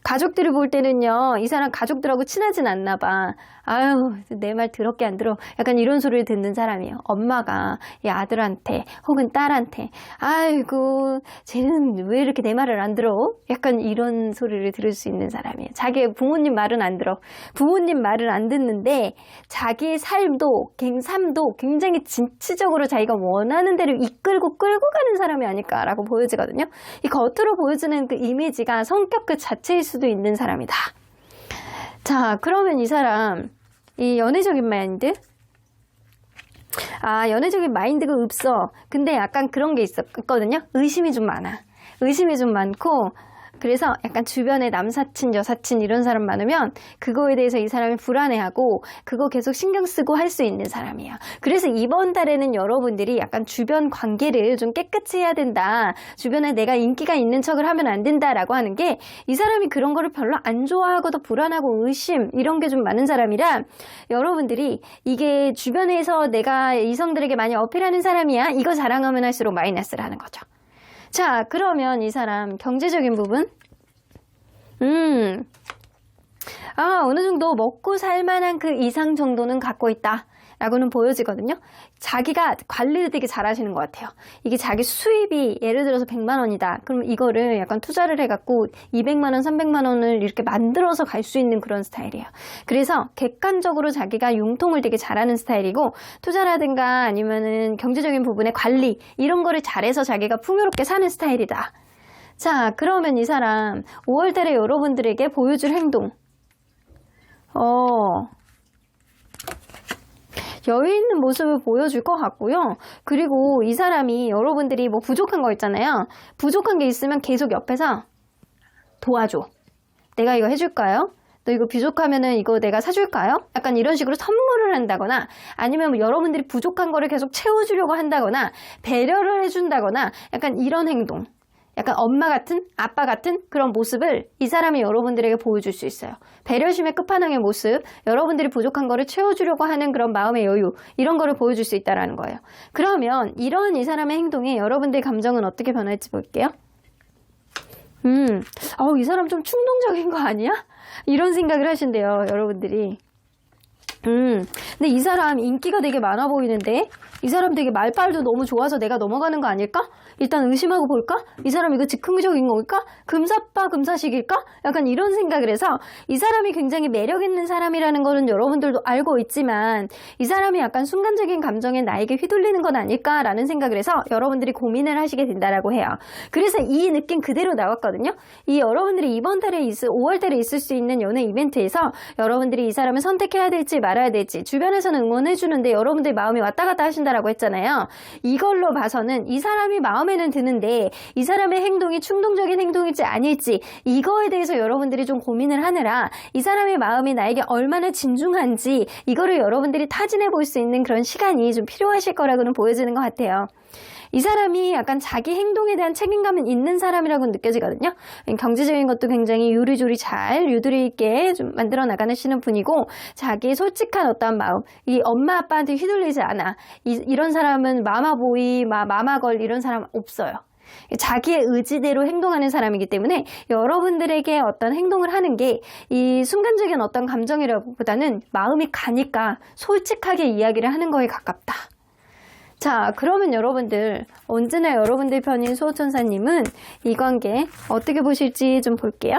가족들이 볼 때는요, 이 사람 가족들하고 친하진 않나 봐. 아유, 내 말 더럽게 안 들어. 약간 이런 소리를 듣는 사람이에요. 엄마가 이 아들한테 혹은 딸한테 아이고, 쟤는 왜 이렇게 내 말을 안 들어? 약간 이런 소리를 들을 수 있는 사람이에요. 자기 부모님 말은 안 들어. 부모님 말을 안 듣는데 자기의 삶도 굉장히 진취적으로 자기가 원하는 대로 이끌고 끌고 가는 사람이 아닐까라고 보여지거든요. 이 겉으로 보여지는 그 이미지가 성격 그 자체일 수도 있는 사람이다. 자, 그러면 이 사람, 이 연애적인 마인드? 연애적인 마인드가 없어. 근데 약간 그런 게 있거든요. 의심이 좀 많아. 의심이 좀 많고, 그래서 약간 주변에 남사친, 여사친 이런 사람 많으면 그거에 대해서 이 사람이 불안해하고 그거 계속 신경 쓰고 할 수 있는 사람이에요. 그래서 이번 달에는 여러분들이 약간 주변 관계를 좀 깨끗이 해야 된다. 주변에 내가 인기가 있는 척을 하면 안 된다라고 하는 게 이 사람이 그런 거를 별로 안 좋아하고도 불안하고 의심 이런 게 좀 많은 사람이라 여러분들이 이게 주변에서 내가 이성들에게 많이 어필하는 사람이야. 이거 자랑하면 할수록 마이너스라는 거죠. 자, 그러면 이 사람 경제적인 부분? 어느 정도 먹고 살만한 그 이상 정도는 갖고 있다. 라고는 보여지거든요. 자기가 관리를 되게 잘 하시는 것 같아요. 이게 자기 수입이 예를 들어서 100만 원이다. 그럼 이거를 약간 투자를 해갖고 200만 원, 300만 원을 이렇게 만들어서 갈 수 있는 그런 스타일이에요. 그래서 객관적으로 자기가 융통을 되게 잘하는 스타일이고 투자라든가 아니면은 경제적인 부분의 관리 이런 거를 잘해서 자기가 풍요롭게 사는 스타일이다. 자, 그러면 이 사람 5월달에 여러분들에게 보여줄 행동. 여유 있는 모습을 보여줄 것 같고요. 그리고 이 사람이 여러분들이 뭐 부족한 거 있잖아요. 부족한 게 있으면 계속 옆에서 도와줘. 내가 이거 해줄까요? 너 이거 부족하면은 이거 내가 사줄까요? 약간 이런 식으로 선물을 한다거나 아니면 뭐 여러분들이 부족한 거를 계속 채워주려고 한다거나 배려를 해준다거나 약간 이런 행동. 약간 엄마 같은, 아빠 같은 그런 모습을 이 사람이 여러분들에게 보여줄 수 있어요. 배려심의 끝판왕의 모습, 여러분들이 부족한 거를 채워주려고 하는 그런 마음의 여유, 이런 거를 보여줄 수 있다는 거예요. 그러면 이런 이 사람의 행동에 여러분들의 감정은 어떻게 변할지 볼게요. 이 사람 좀 충동적인 거 아니야? 이런 생각을 하신대요, 여러분들이. 근데 이 사람 인기가 되게 많아 보이는데 이 사람 되게 말빨도 너무 좋아서 내가 넘어가는 거 아닐까? 일단 의심하고 볼까? 이 사람 이거 즉흥적인 걸까? 금사빠 금사식일까? 약간 이런 생각을 해서 이 사람이 굉장히 매력 있는 사람이라는 거는 여러분들도 알고 있지만 이 사람이 약간 순간적인 감정에 나에게 휘둘리는 건 아닐까라는 생각을 해서 여러분들이 고민을 하시게 된다라고 해요. 그래서 이 느낌 그대로 나왔거든요. 이 여러분들이 이번 달에 5월 달에 있을 수 있는 연애 이벤트에서 여러분들이 이 사람을 선택해야 될지 말아야 될지 주변에서는 응원해 주는데 여러분들 마음이 왔다 갔다 하신다라고 했잖아요. 이걸로 봐서는 이 사람이 마음에는 드는데 이 사람의 행동이 충동적인 행동일지 아닐지 이거에 대해서 여러분들이 좀 고민을 하느라 이 사람의 마음이 나에게 얼마나 진중한지 이거를 여러분들이 타진해 볼 수 있는 그런 시간이 좀 필요하실 거라고는 보여지는 것 같아요. 이 사람이 약간 자기 행동에 대한 책임감은 있는 사람이라고 느껴지거든요. 경제적인 것도 굉장히 요리조리 잘 유두리 있게 좀 만들어 나가시는 분이고 자기의 솔직한 어떤 마음, 이 엄마 아빠한테 휘둘리지 않아. 이런 사람은 마마보이, 마마걸 이런 사람 없어요. 자기의 의지대로 행동하는 사람이기 때문에 여러분들에게 어떤 행동을 하는 게 이 순간적인 어떤 감정이라기보다는 마음이 가니까 솔직하게 이야기를 하는 거에 가깝다. 자, 그러면 여러분들 언제나 여러분들 편인 수호천사님은 이 관계 어떻게 보실지 좀 볼게요.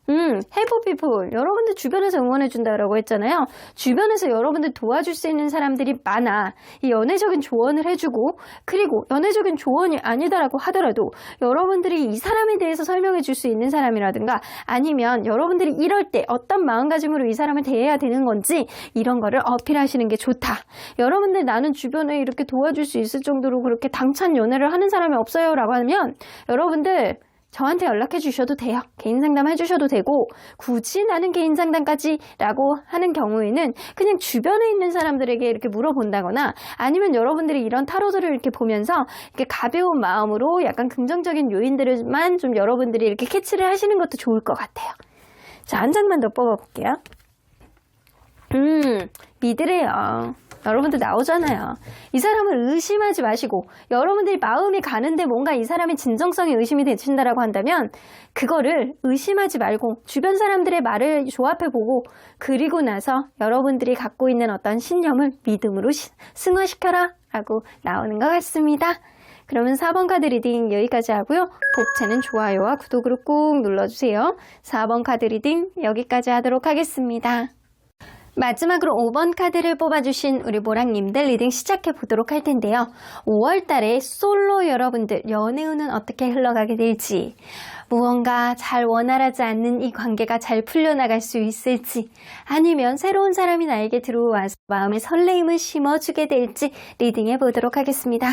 해보피플 여러분들 주변에서 응원해준다라고 했잖아요. 주변에서 여러분들 도와줄 수 있는 사람들이 많아. 이 연애적인 조언을 해주고 그리고 연애적인 조언이 아니다라고 하더라도 여러분들이 이 사람에 대해서 설명해 줄 수 있는 사람이라든가 아니면 여러분들이 이럴 때 어떤 마음가짐으로 이 사람을 대해야 되는 건지 이런 거를 어필하시는 게 좋다. 여러분들 나는 주변에 이렇게 도와줄 수 있을 정도로 그렇게 당찬 연애를 하는 사람이 없어요 라고 하면 여러분들 저한테 연락해 주셔도 돼요. 개인 상담 해주셔도 되고 굳이 나는 개인 상담까지 라고 하는 경우에는 그냥 주변에 있는 사람들에게 이렇게 물어본다거나 아니면 여러분들이 이런 타로들을 이렇게 보면서 이렇게 가벼운 마음으로 약간 긍정적인 요인들만 좀 여러분들이 이렇게 캐치를 하시는 것도 좋을 것 같아요. 자, 한 장만 더 뽑아볼게요. 믿으래요. 여러분들 나오잖아요. 이 사람을 의심하지 마시고 여러분들이 마음이 가는데 뭔가 이 사람의 진정성에 의심이 되신다라고 한다면 그거를 의심하지 말고 주변 사람들의 말을 조합해보고 그리고 나서 여러분들이 갖고 있는 어떤 신념을 믿음으로 승화시켜라 라고 나오는 것 같습니다. 그러면 4번 카드 리딩 여기까지 하고요. 복채는 좋아요와 구독으로 꾹 눌러주세요. 4번 카드 리딩 여기까지 하도록 하겠습니다. 마지막으로 5번 카드를 뽑아주신 우리 모랑님들 리딩 시작해 보도록 할 텐데요. 5월 달에 솔로 여러분들 연애운은 어떻게 흘러가게 될지 무언가 잘 원활하지 않는 이 관계가 잘 풀려나갈 수 있을지 아니면 새로운 사람이 나에게 들어와서 마음의 설레임을 심어주게 될지 리딩해 보도록 하겠습니다.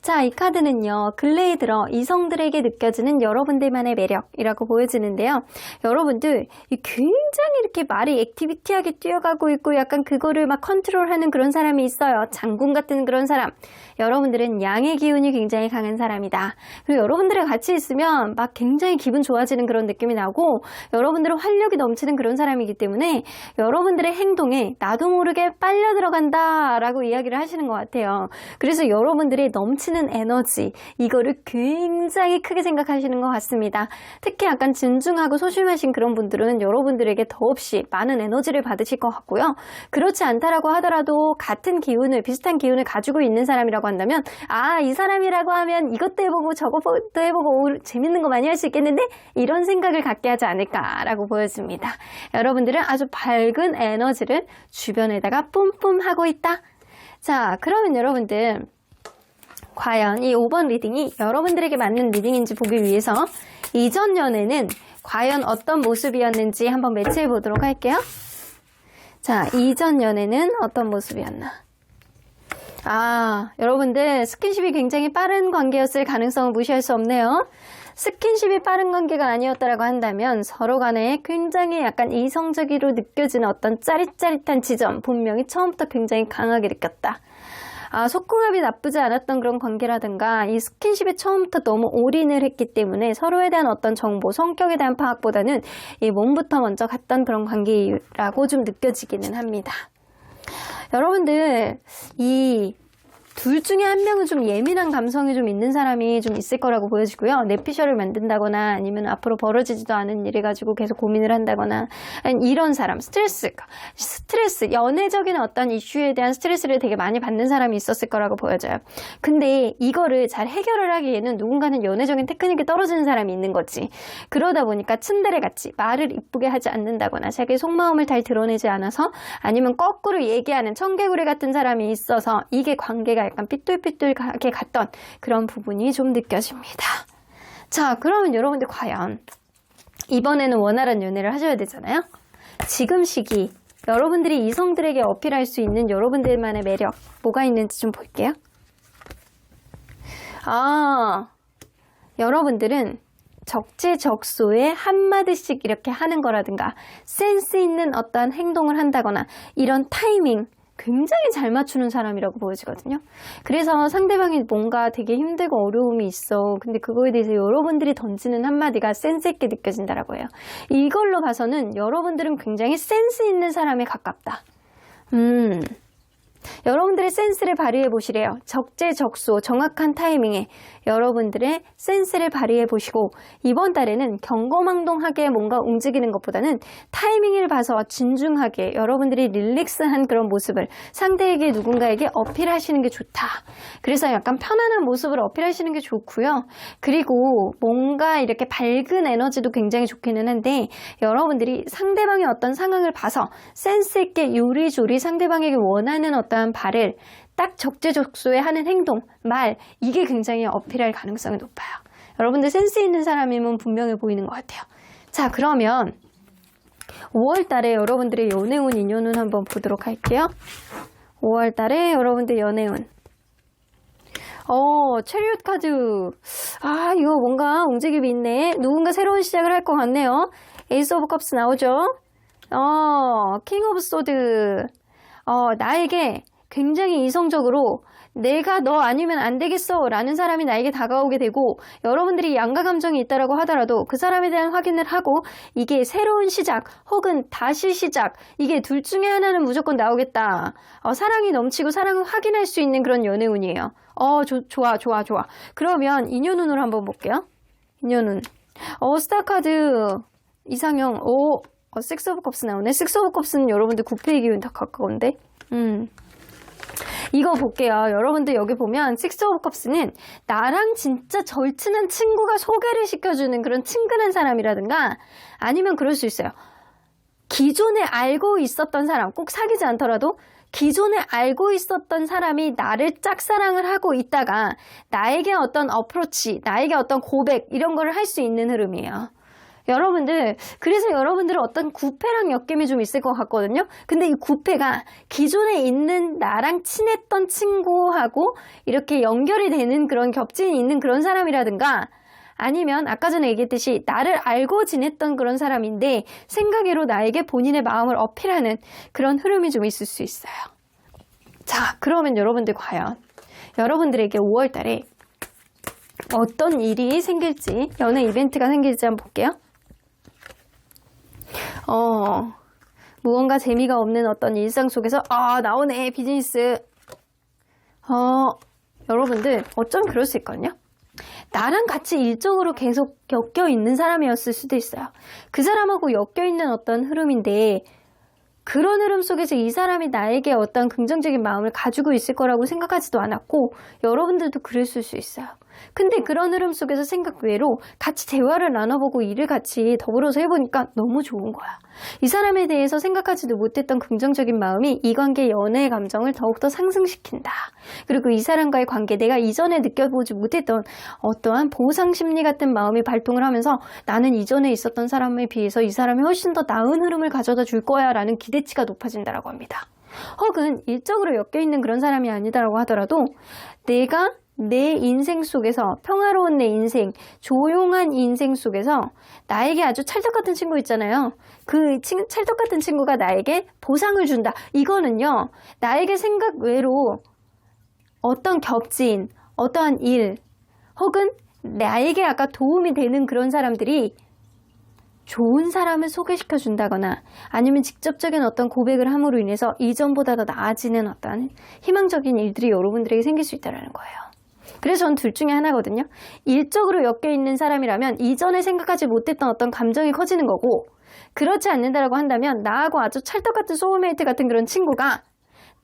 자, 이 카드는요. 근래에 들어 이성들에게 느껴지는 여러분들만의 매력이라고 보여지는데요. 여러분들 굉장히 이렇게 말이 액티비티하게 뛰어가고 있고 약간 그거를 막 컨트롤하는 그런 사람이 있어요. 장군 같은 그런 사람. 여러분들은 양의 기운이 굉장히 강한 사람이다. 그리고 여러분들이 같이 있으면 막 굉장히 기분 좋아지는 그런 느낌이 나고 여러분들은 활력이 넘치는 그런 사람이기 때문에 여러분들의 행동에 나도 모르게 빨려 들어간다 라고 이야기를 하시는 것 같아요. 그래서 여러분들이 넘치는 에너지 이거를 굉장히 크게 생각하시는 것 같습니다. 특히 약간 진중하고 소심하신 그런 분들은 여러분들에게 더없이 많은 에너지를 받으실 것 같고요. 그렇지 않다라고 하더라도 같은 기운을 비슷한 기운을 가지고 있는 사람이라고 한다면 이 사람이라고 하면 이것도 해보고 저것도 해보고 재밌는 거 많이 할 수 있겠는데 이런 생각을 갖게 하지 않을까라고 보여집니다. 여러분들은 아주 밝은 에너지를 주변에다가 뿜뿜하고 있다. 자, 그러면 여러분들 과연 이 5번 리딩이 여러분들에게 맞는 리딩인지 보기 위해서 이전 연애는 과연 어떤 모습이었는지 한번 매치해 보도록 할게요. 자, 이전 연애는 어떤 모습이었나? 여러분들 스킨십이 굉장히 빠른 관계였을 가능성을 무시할 수 없네요. 스킨십이 빠른 관계가 아니었다라고 한다면 서로 간에 굉장히 약간 이성적으로 느껴지는 어떤 짜릿짜릿한 지점, 분명히 처음부터 굉장히 강하게 느꼈다. 속궁합이 나쁘지 않았던 그런 관계라든가 이 스킨십에 처음부터 너무 올인을 했기 때문에 서로에 대한 어떤 정보, 성격에 대한 파악보다는 이 몸부터 먼저 갔던 그런 관계라고 좀 느껴지기는 합니다. 여러분들 이 둘 중에 한 명은 좀 예민한 감성이 좀 있는 사람이 좀 있을 거라고 보여지고요. 뇌피셜을 만든다거나 아니면 앞으로 벌어지지도 않은 일을 가지고 계속 고민을 한다거나 아니면 이런 사람, 스트레스, 연애적인 어떤 이슈에 대한 스트레스를 되게 많이 받는 사람이 있었을 거라고 보여져요. 근데 이거를 잘 해결을 하기에는 누군가는 연애적인 테크닉이 떨어지는 사람이 있는 거지. 그러다 보니까 츤데레같이 말을 이쁘게 하지 않는다거나 자기 속마음을 잘 드러내지 않아서 아니면 거꾸로 얘기하는 청개구리 같은 사람이 있어서 이게 관계가 약간 삐뚤삐뚤하게 갔던 그런 부분이 좀 느껴집니다. 자, 그러면 여러분들 과연 이번에는 원활한 연애를 하셔야 되잖아요. 지금 시기 여러분들이 이성들에게 어필할 수 있는 여러분들만의 매력 뭐가 있는지 좀 볼게요. 여러분들은 적재적소에 한마디씩 이렇게 하는 거라든가 센스 있는 어떠한 행동을 한다거나 이런 타이밍 굉장히 잘 맞추는 사람이라고 보여지거든요. 그래서 상대방이 뭔가 되게 힘들고 어려움이 있어. 근데 그거에 대해서 여러분들이 던지는 한마디가 센스 있게 느껴진다라고 해요. 이걸로 봐서는 여러분들은 굉장히 센스 있는 사람에 가깝다. 여러분들의 센스를 발휘해 보시래요. 적재적소, 정확한 타이밍에 여러분들의 센스를 발휘해 보시고 이번 달에는 경거망동하게 뭔가 움직이는 것보다는 타이밍을 봐서 진중하게 여러분들이 릴렉스한 그런 모습을 상대에게 누군가에게 어필하시는 게 좋다. 그래서 약간 편안한 모습을 어필하시는 게 좋고요. 그리고 뭔가 이렇게 밝은 에너지도 굉장히 좋기는 한데 여러분들이 상대방의 어떤 상황을 봐서 센스 있게 요리조리 상대방에게 원하는 어떠한 발을 딱 적재적소에 하는 행동, 말 이게 굉장히 어필할 가능성이 높아요. 여러분들 센스 있는 사람이면 분명해 보이는 것 같아요. 자, 그러면 5월 달에 여러분들의 연애운, 인연운 한번 보도록 할게요. 5월 달에 여러분들 연애운. 체리엇 카드. 이거 뭔가 움직임이 있네. 누군가 새로운 시작을 할 것 같네요. 에이스 오브 컵스 나오죠? 킹 오브 소드. 나에게 굉장히 이성적으로 내가 너 아니면 안 되겠어 라는 사람이 나에게 다가오게 되고 여러분들이 양가 감정이 있다라고 하더라도 그 사람에 대한 확인을 하고 이게 새로운 시작 혹은 다시 시작 이게 둘 중에 하나는 무조건 나오겠다. 사랑이 넘치고 사랑을 확인할 수 있는 그런 연애운이에요. 좋아. 그러면 인연운으로 한번 볼게요. 인연운. 스타카드 이상형. 식스 오브 컵스 나오네. 식스 오브 컵스는 여러분들 구패의 기운 다 가까운데. 이거 볼게요. 여러분들 여기 보면 식스 오브 컵스는 나랑 진짜 절친한 친구가 소개를 시켜주는 그런 친근한 사람이라든가 아니면 그럴 수 있어요. 기존에 알고 있었던 사람, 꼭 사귀지 않더라도 기존에 알고 있었던 사람이 나를 짝사랑을 하고 있다가 나에게 어떤 어프로치, 나에게 어떤 고백 이런 거를 할 수 있는 흐름이에요. 여러분들, 그래서 여러분들은 어떤 구패랑 엮임이 좀 있을 것 같거든요. 근데 이 구패가 기존에 있는 나랑 친했던 친구하고 이렇게 연결이 되는 그런 겹진이 있는 그런 사람이라든가 아니면 아까 전에 얘기했듯이 나를 알고 지냈던 그런 사람인데 생각외로 나에게 본인의 마음을 어필하는 그런 흐름이 좀 있을 수 있어요. 자, 그러면 여러분들 과연 여러분들에게 5월 달에 어떤 일이 생길지, 연애 이벤트가 생길지 한번 볼게요. 무언가 재미가 없는 어떤 일상 속에서 나오네 비즈니스. 여러분들 어쩜 그럴 수 있거든요. 나랑 같이 일적으로 계속 엮여 있는 사람이었을 수도 있어요. 그 사람하고 엮여 있는 어떤 흐름인데 그런 흐름 속에서 이 사람이 나에게 어떤 긍정적인 마음을 가지고 있을 거라고 생각하지도 않았고 여러분들도 그랬을 수 있어요. 근데 그런 흐름 속에서 생각 외로 같이 대화를 나눠보고 일을 같이 더불어서 해보니까 너무 좋은 거야. 이 사람에 대해서 생각하지도 못했던 긍정적인 마음이 이 관계 연애의 감정을 더욱더 상승시킨다. 그리고 이 사람과의 관계, 내가 이전에 느껴보지 못했던 어떠한 보상 심리 같은 마음이 발동을 하면서 나는 이전에 있었던 사람에 비해서 이 사람이 훨씬 더 나은 흐름을 가져다 줄 거야 라는 기대치가 높아진다라고 합니다. 혹은 일적으로 엮여있는 그런 사람이 아니다라고 하더라도 내가 내 인생 속에서 평화로운 내 인생, 조용한 인생 속에서 나에게 아주 찰떡같은 친구 있잖아요. 그 찰떡같은 친구가 나에게 보상을 준다. 이거는요, 나에게 생각 외로 어떤 겹친 어떠한 일 혹은 나에게 아까 도움이 되는 그런 사람들이 좋은 사람을 소개시켜 준다거나 아니면 직접적인 어떤 고백을 함으로 인해서 이전보다 더 나아지는 어떤 희망적인 일들이 여러분들에게 생길 수 있다는 거예요. 그래서 전 둘 중에 하나거든요. 일적으로 엮여있는 사람이라면 이전에 생각하지 못했던 어떤 감정이 커지는 거고, 그렇지 않는다라고 한다면 나하고 아주 찰떡같은 소울메이트 같은 그런 친구가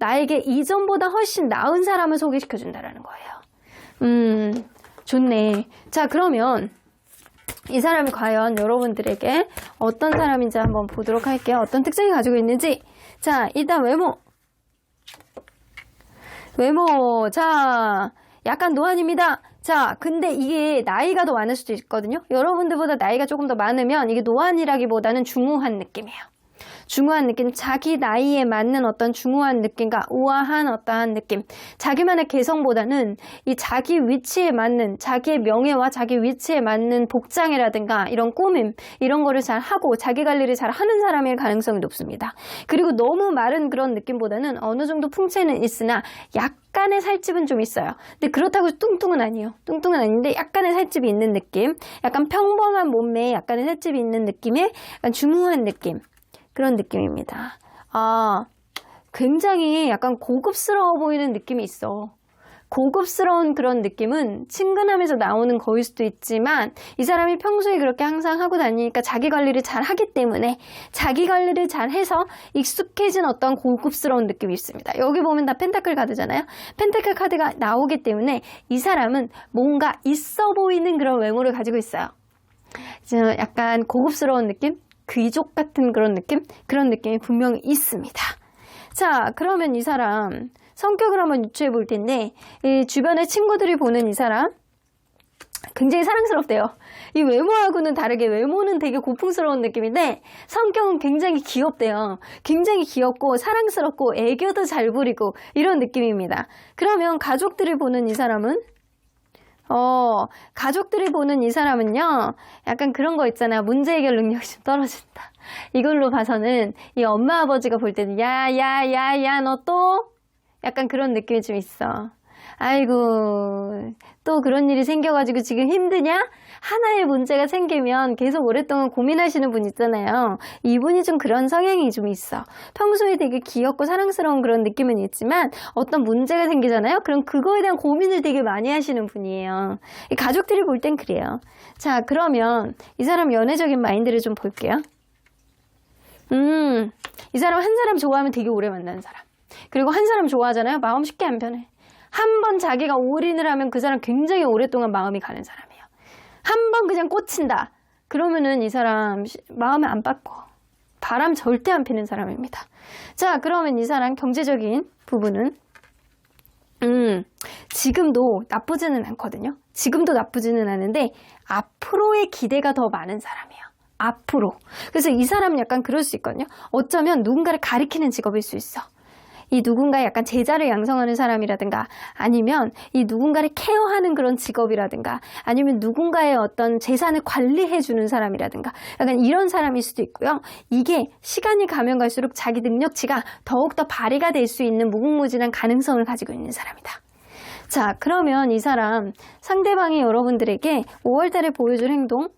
나에게 이전보다 훨씬 나은 사람을 소개시켜 준다는 거예요. 좋네. 자, 그러면 이 사람이 과연 여러분들에게 어떤 사람인지 한번 보도록 할게요. 어떤 특징을 가지고 있는지. 자, 일단 외모. 자, 약간 노안입니다. 자, 근데 이게 나이가 더 많을 수도 있거든요. 여러분들보다 나이가 조금 더 많으면 이게 노안이라기보다는 중후한 느낌이에요. 중후한 느낌, 자기 나이에 맞는 어떤 중후한 느낌과 우아한 어떠한 느낌, 자기만의 개성보다는 이 자기 위치에 맞는, 자기의 명예와 자기 위치에 맞는 복장이라든가 이런 꾸밈, 이런 거를 잘 하고 자기 관리를 잘 하는 사람일 가능성이 높습니다. 그리고 너무 마른 그런 느낌보다는 어느 정도 풍채는 있으나 약간의 살집은 좀 있어요. 근데 그렇다고 뚱뚱은 아니에요. 뚱뚱은 아닌데 약간의 살집이 있는 느낌, 약간 평범한 몸매에 약간의 살집이 있는 느낌의 약간 중후한 느낌, 그런 느낌입니다. 아, 굉장히 약간 고급스러워 보이는 느낌이 있어. 고급스러운 그런 느낌은 친근함에서 나오는 거일 수도 있지만 이 사람이 평소에 그렇게 항상 하고 다니니까 자기 관리를 잘 하기 때문에 자기 관리를 잘 해서 익숙해진 어떤 고급스러운 느낌이 있습니다. 여기 보면 다 펜타클 카드잖아요. 펜타클 카드가 나오기 때문에 이 사람은 뭔가 있어 보이는 그런 외모를 가지고 있어요. 약간 고급스러운 느낌? 귀족 같은 그런 느낌? 그런 느낌이 분명히 있습니다. 자, 그러면 이 사람 성격을 한번 유추해 볼 텐데, 이 주변의 친구들이 보는 이 사람 굉장히 사랑스럽대요. 이 외모하고는 다르게 외모는 되게 고풍스러운 느낌인데 성격은 굉장히 귀엽대요. 굉장히 귀엽고 사랑스럽고 애교도 잘 부리고 이런 느낌입니다. 그러면 가족들이 보는 이 사람은? 가족들이 보는 이 사람은요, 약간 그런 거 있잖아요. 문제 해결 능력이 좀 떨어진다. 이걸로 봐서는 이 엄마 아버지가 볼 때는 야, 너 또? 약간 그런 느낌이 좀 있어. 아이고, 또 그런 일이 생겨가지고 지금 힘드냐? 하나의 문제가 생기면 계속 오랫동안 고민하시는 분 있잖아요. 이분이 좀 그런 성향이 좀 있어. 평소에 되게 귀엽고 사랑스러운 그런 느낌은 있지만 어떤 문제가 생기잖아요. 그럼 그거에 대한 고민을 되게 많이 하시는 분이에요. 이 가족들이 볼 땐 그래요. 자, 그러면 이 사람 연애적인 마인드를 좀 볼게요. 이 사람 한 사람 좋아하면 되게 오래 만나는 사람. 그리고 한 사람 좋아하잖아요. 마음 쉽게 안 변해. 한 번 자기가 올인을 하면 그 사람 굉장히 오랫동안 마음이 가는 사람이에요. 한 번 그냥 꽂힌다. 그러면은 이 사람 마음에 안 바꿔. 바람 절대 안 피는 사람입니다. 자, 그러면 이 사람 경제적인 부분은 지금도 나쁘지는 않거든요. 지금도 나쁘지는 않은데 앞으로의 기대가 더 많은 사람이에요. 앞으로. 그래서 이 사람은 약간 그럴 수 있거든요. 어쩌면 누군가를 가리키는 직업일 수 있어. 이 누군가의 약간 제자를 양성하는 사람이라든가 아니면 이 누군가를 케어하는 그런 직업이라든가 아니면 누군가의 어떤 재산을 관리해주는 사람이라든가 약간 이런 사람일 수도 있고요. 이게 시간이 가면 갈수록 자기 능력치가 더욱더 발휘가 될 수 있는 무궁무진한 가능성을 가지고 있는 사람이다. 자, 그러면 이 사람 상대방이 여러분들에게 5월달에 보여줄 행동,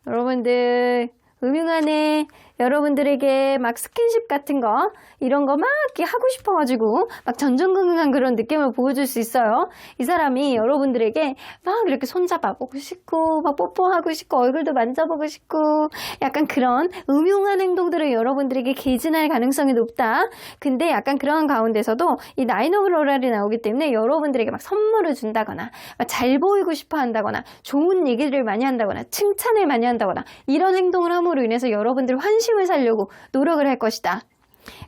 여러분들 음흉하네. 여러분들에게 막 스킨십 같은 거 이런 거 막 이렇게 하고 싶어가지고 막 전전긍긍한 그런 느낌을 보여줄 수 있어요. 이 사람이 여러분들에게 막 이렇게 손잡아보고 싶고 막 뽀뽀하고 싶고 얼굴도 만져보고 싶고 약간 그런 음흉한 행동들을 여러분들에게 개진할 가능성이 높다. 근데 약간 그런 가운데서도 이 나인 오브 로랄이 나오기 때문에 여러분들에게 막 선물을 준다거나 막 잘 보이고 싶어 한다거나 좋은 얘기를 많이 한다거나 칭찬을 많이 한다거나 이런 행동을 함으로 인해서 여러분들 환심을 사려고 노력을 할 것이다.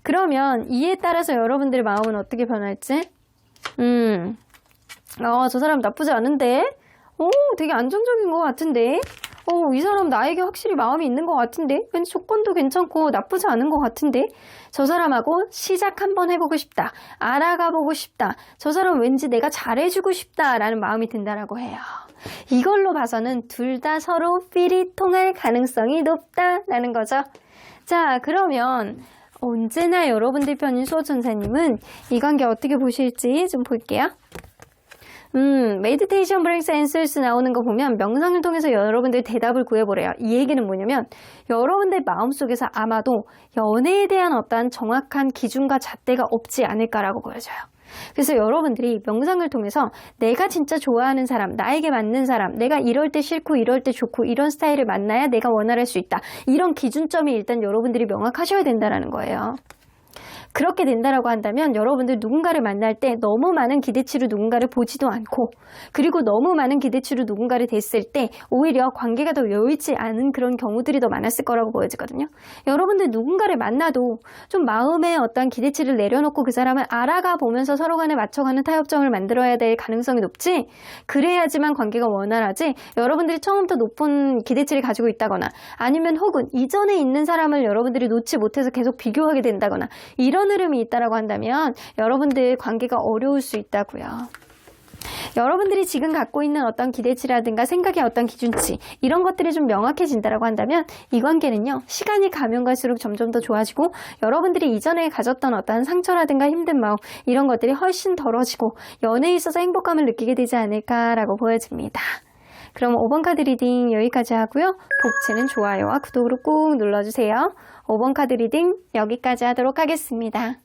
그러면 이에 따라서 여러분들의 마음은 어떻게 변할지? 저 사람 나쁘지 않은데? 되게 안정적인 것 같은데? 이 사람 나에게 확실히 마음이 있는 것 같은데? 왠지 조건도 괜찮고 나쁘지 않은 것 같은데? 저 사람하고 시작 한번 해보고 싶다. 알아가보고 싶다. 저 사람 왠지 내가 잘해주고 싶다라는 마음이 든다라고 해요. 이걸로 봐서는 둘 다 서로 필이 통할 가능성이 높다라는 거죠. 자, 그러면 언제나 여러분들 편인 수호천사님은 이 관계 어떻게 보실지 좀 볼게요. 메디테이션 브링스 앤서스 나오는 거 보면 명상을 통해서 여러분들 대답을 구해보래요. 이 얘기는 뭐냐면 여러분들 마음속에서 아마도 연애에 대한 어떠한 정확한 기준과 잣대가 없지 않을까라고 보여져요. 그래서 여러분들이 명상을 통해서 내가 진짜 좋아하는 사람, 나에게 맞는 사람, 내가 이럴 때 싫고 이럴 때 좋고 이런 스타일을 만나야 내가 원활할 수 있다. 이런 기준점이 일단 여러분들이 명확하셔야 된다는 거예요. 그렇게 된다라고 한다면 여러분들 누군가를 만날 때 너무 많은 기대치로 누군가를 보지도 않고 그리고 너무 많은 기대치로 누군가를 댔을 때 오히려 관계가 더 여의치 않은 그런 경우들이 더 많았을 거라고 보여지거든요. 여러분들 누군가를 만나도 좀 마음에 어떤 기대치를 내려놓고 그 사람을 알아가 보면서 서로 간에 맞춰가는 타협점을 만들어야 될 가능성이 높지, 그래야지만 관계가 원활하지, 여러분들이 처음부터 높은 기대치를 가지고 있다거나 아니면 혹은 이전에 있는 사람을 여러분들이 놓지 못해서 계속 비교하게 된다거나 이런 흐름이 있다라고 한다면 여러분들 관계가 어려울 수 있다고요. 여러분들이 지금 갖고 있는 어떤 기대치라든가 생각의 어떤 기준치 이런 것들이 좀 명확해진다라고 한다면 이 관계는요, 시간이 가면 갈수록 점점 더 좋아지고 여러분들이 이전에 가졌던 어떤 상처라든가 힘든 마음 이런 것들이 훨씬 덜어지고 연애에 있어서 행복감을 느끼게 되지 않을까라고 보여집니다. 그럼 5번 카드 리딩 여기까지 하고요. 복치는 좋아요와 구독으로 꾹 눌러주세요. 5번 카드 리딩 여기까지 하도록 하겠습니다.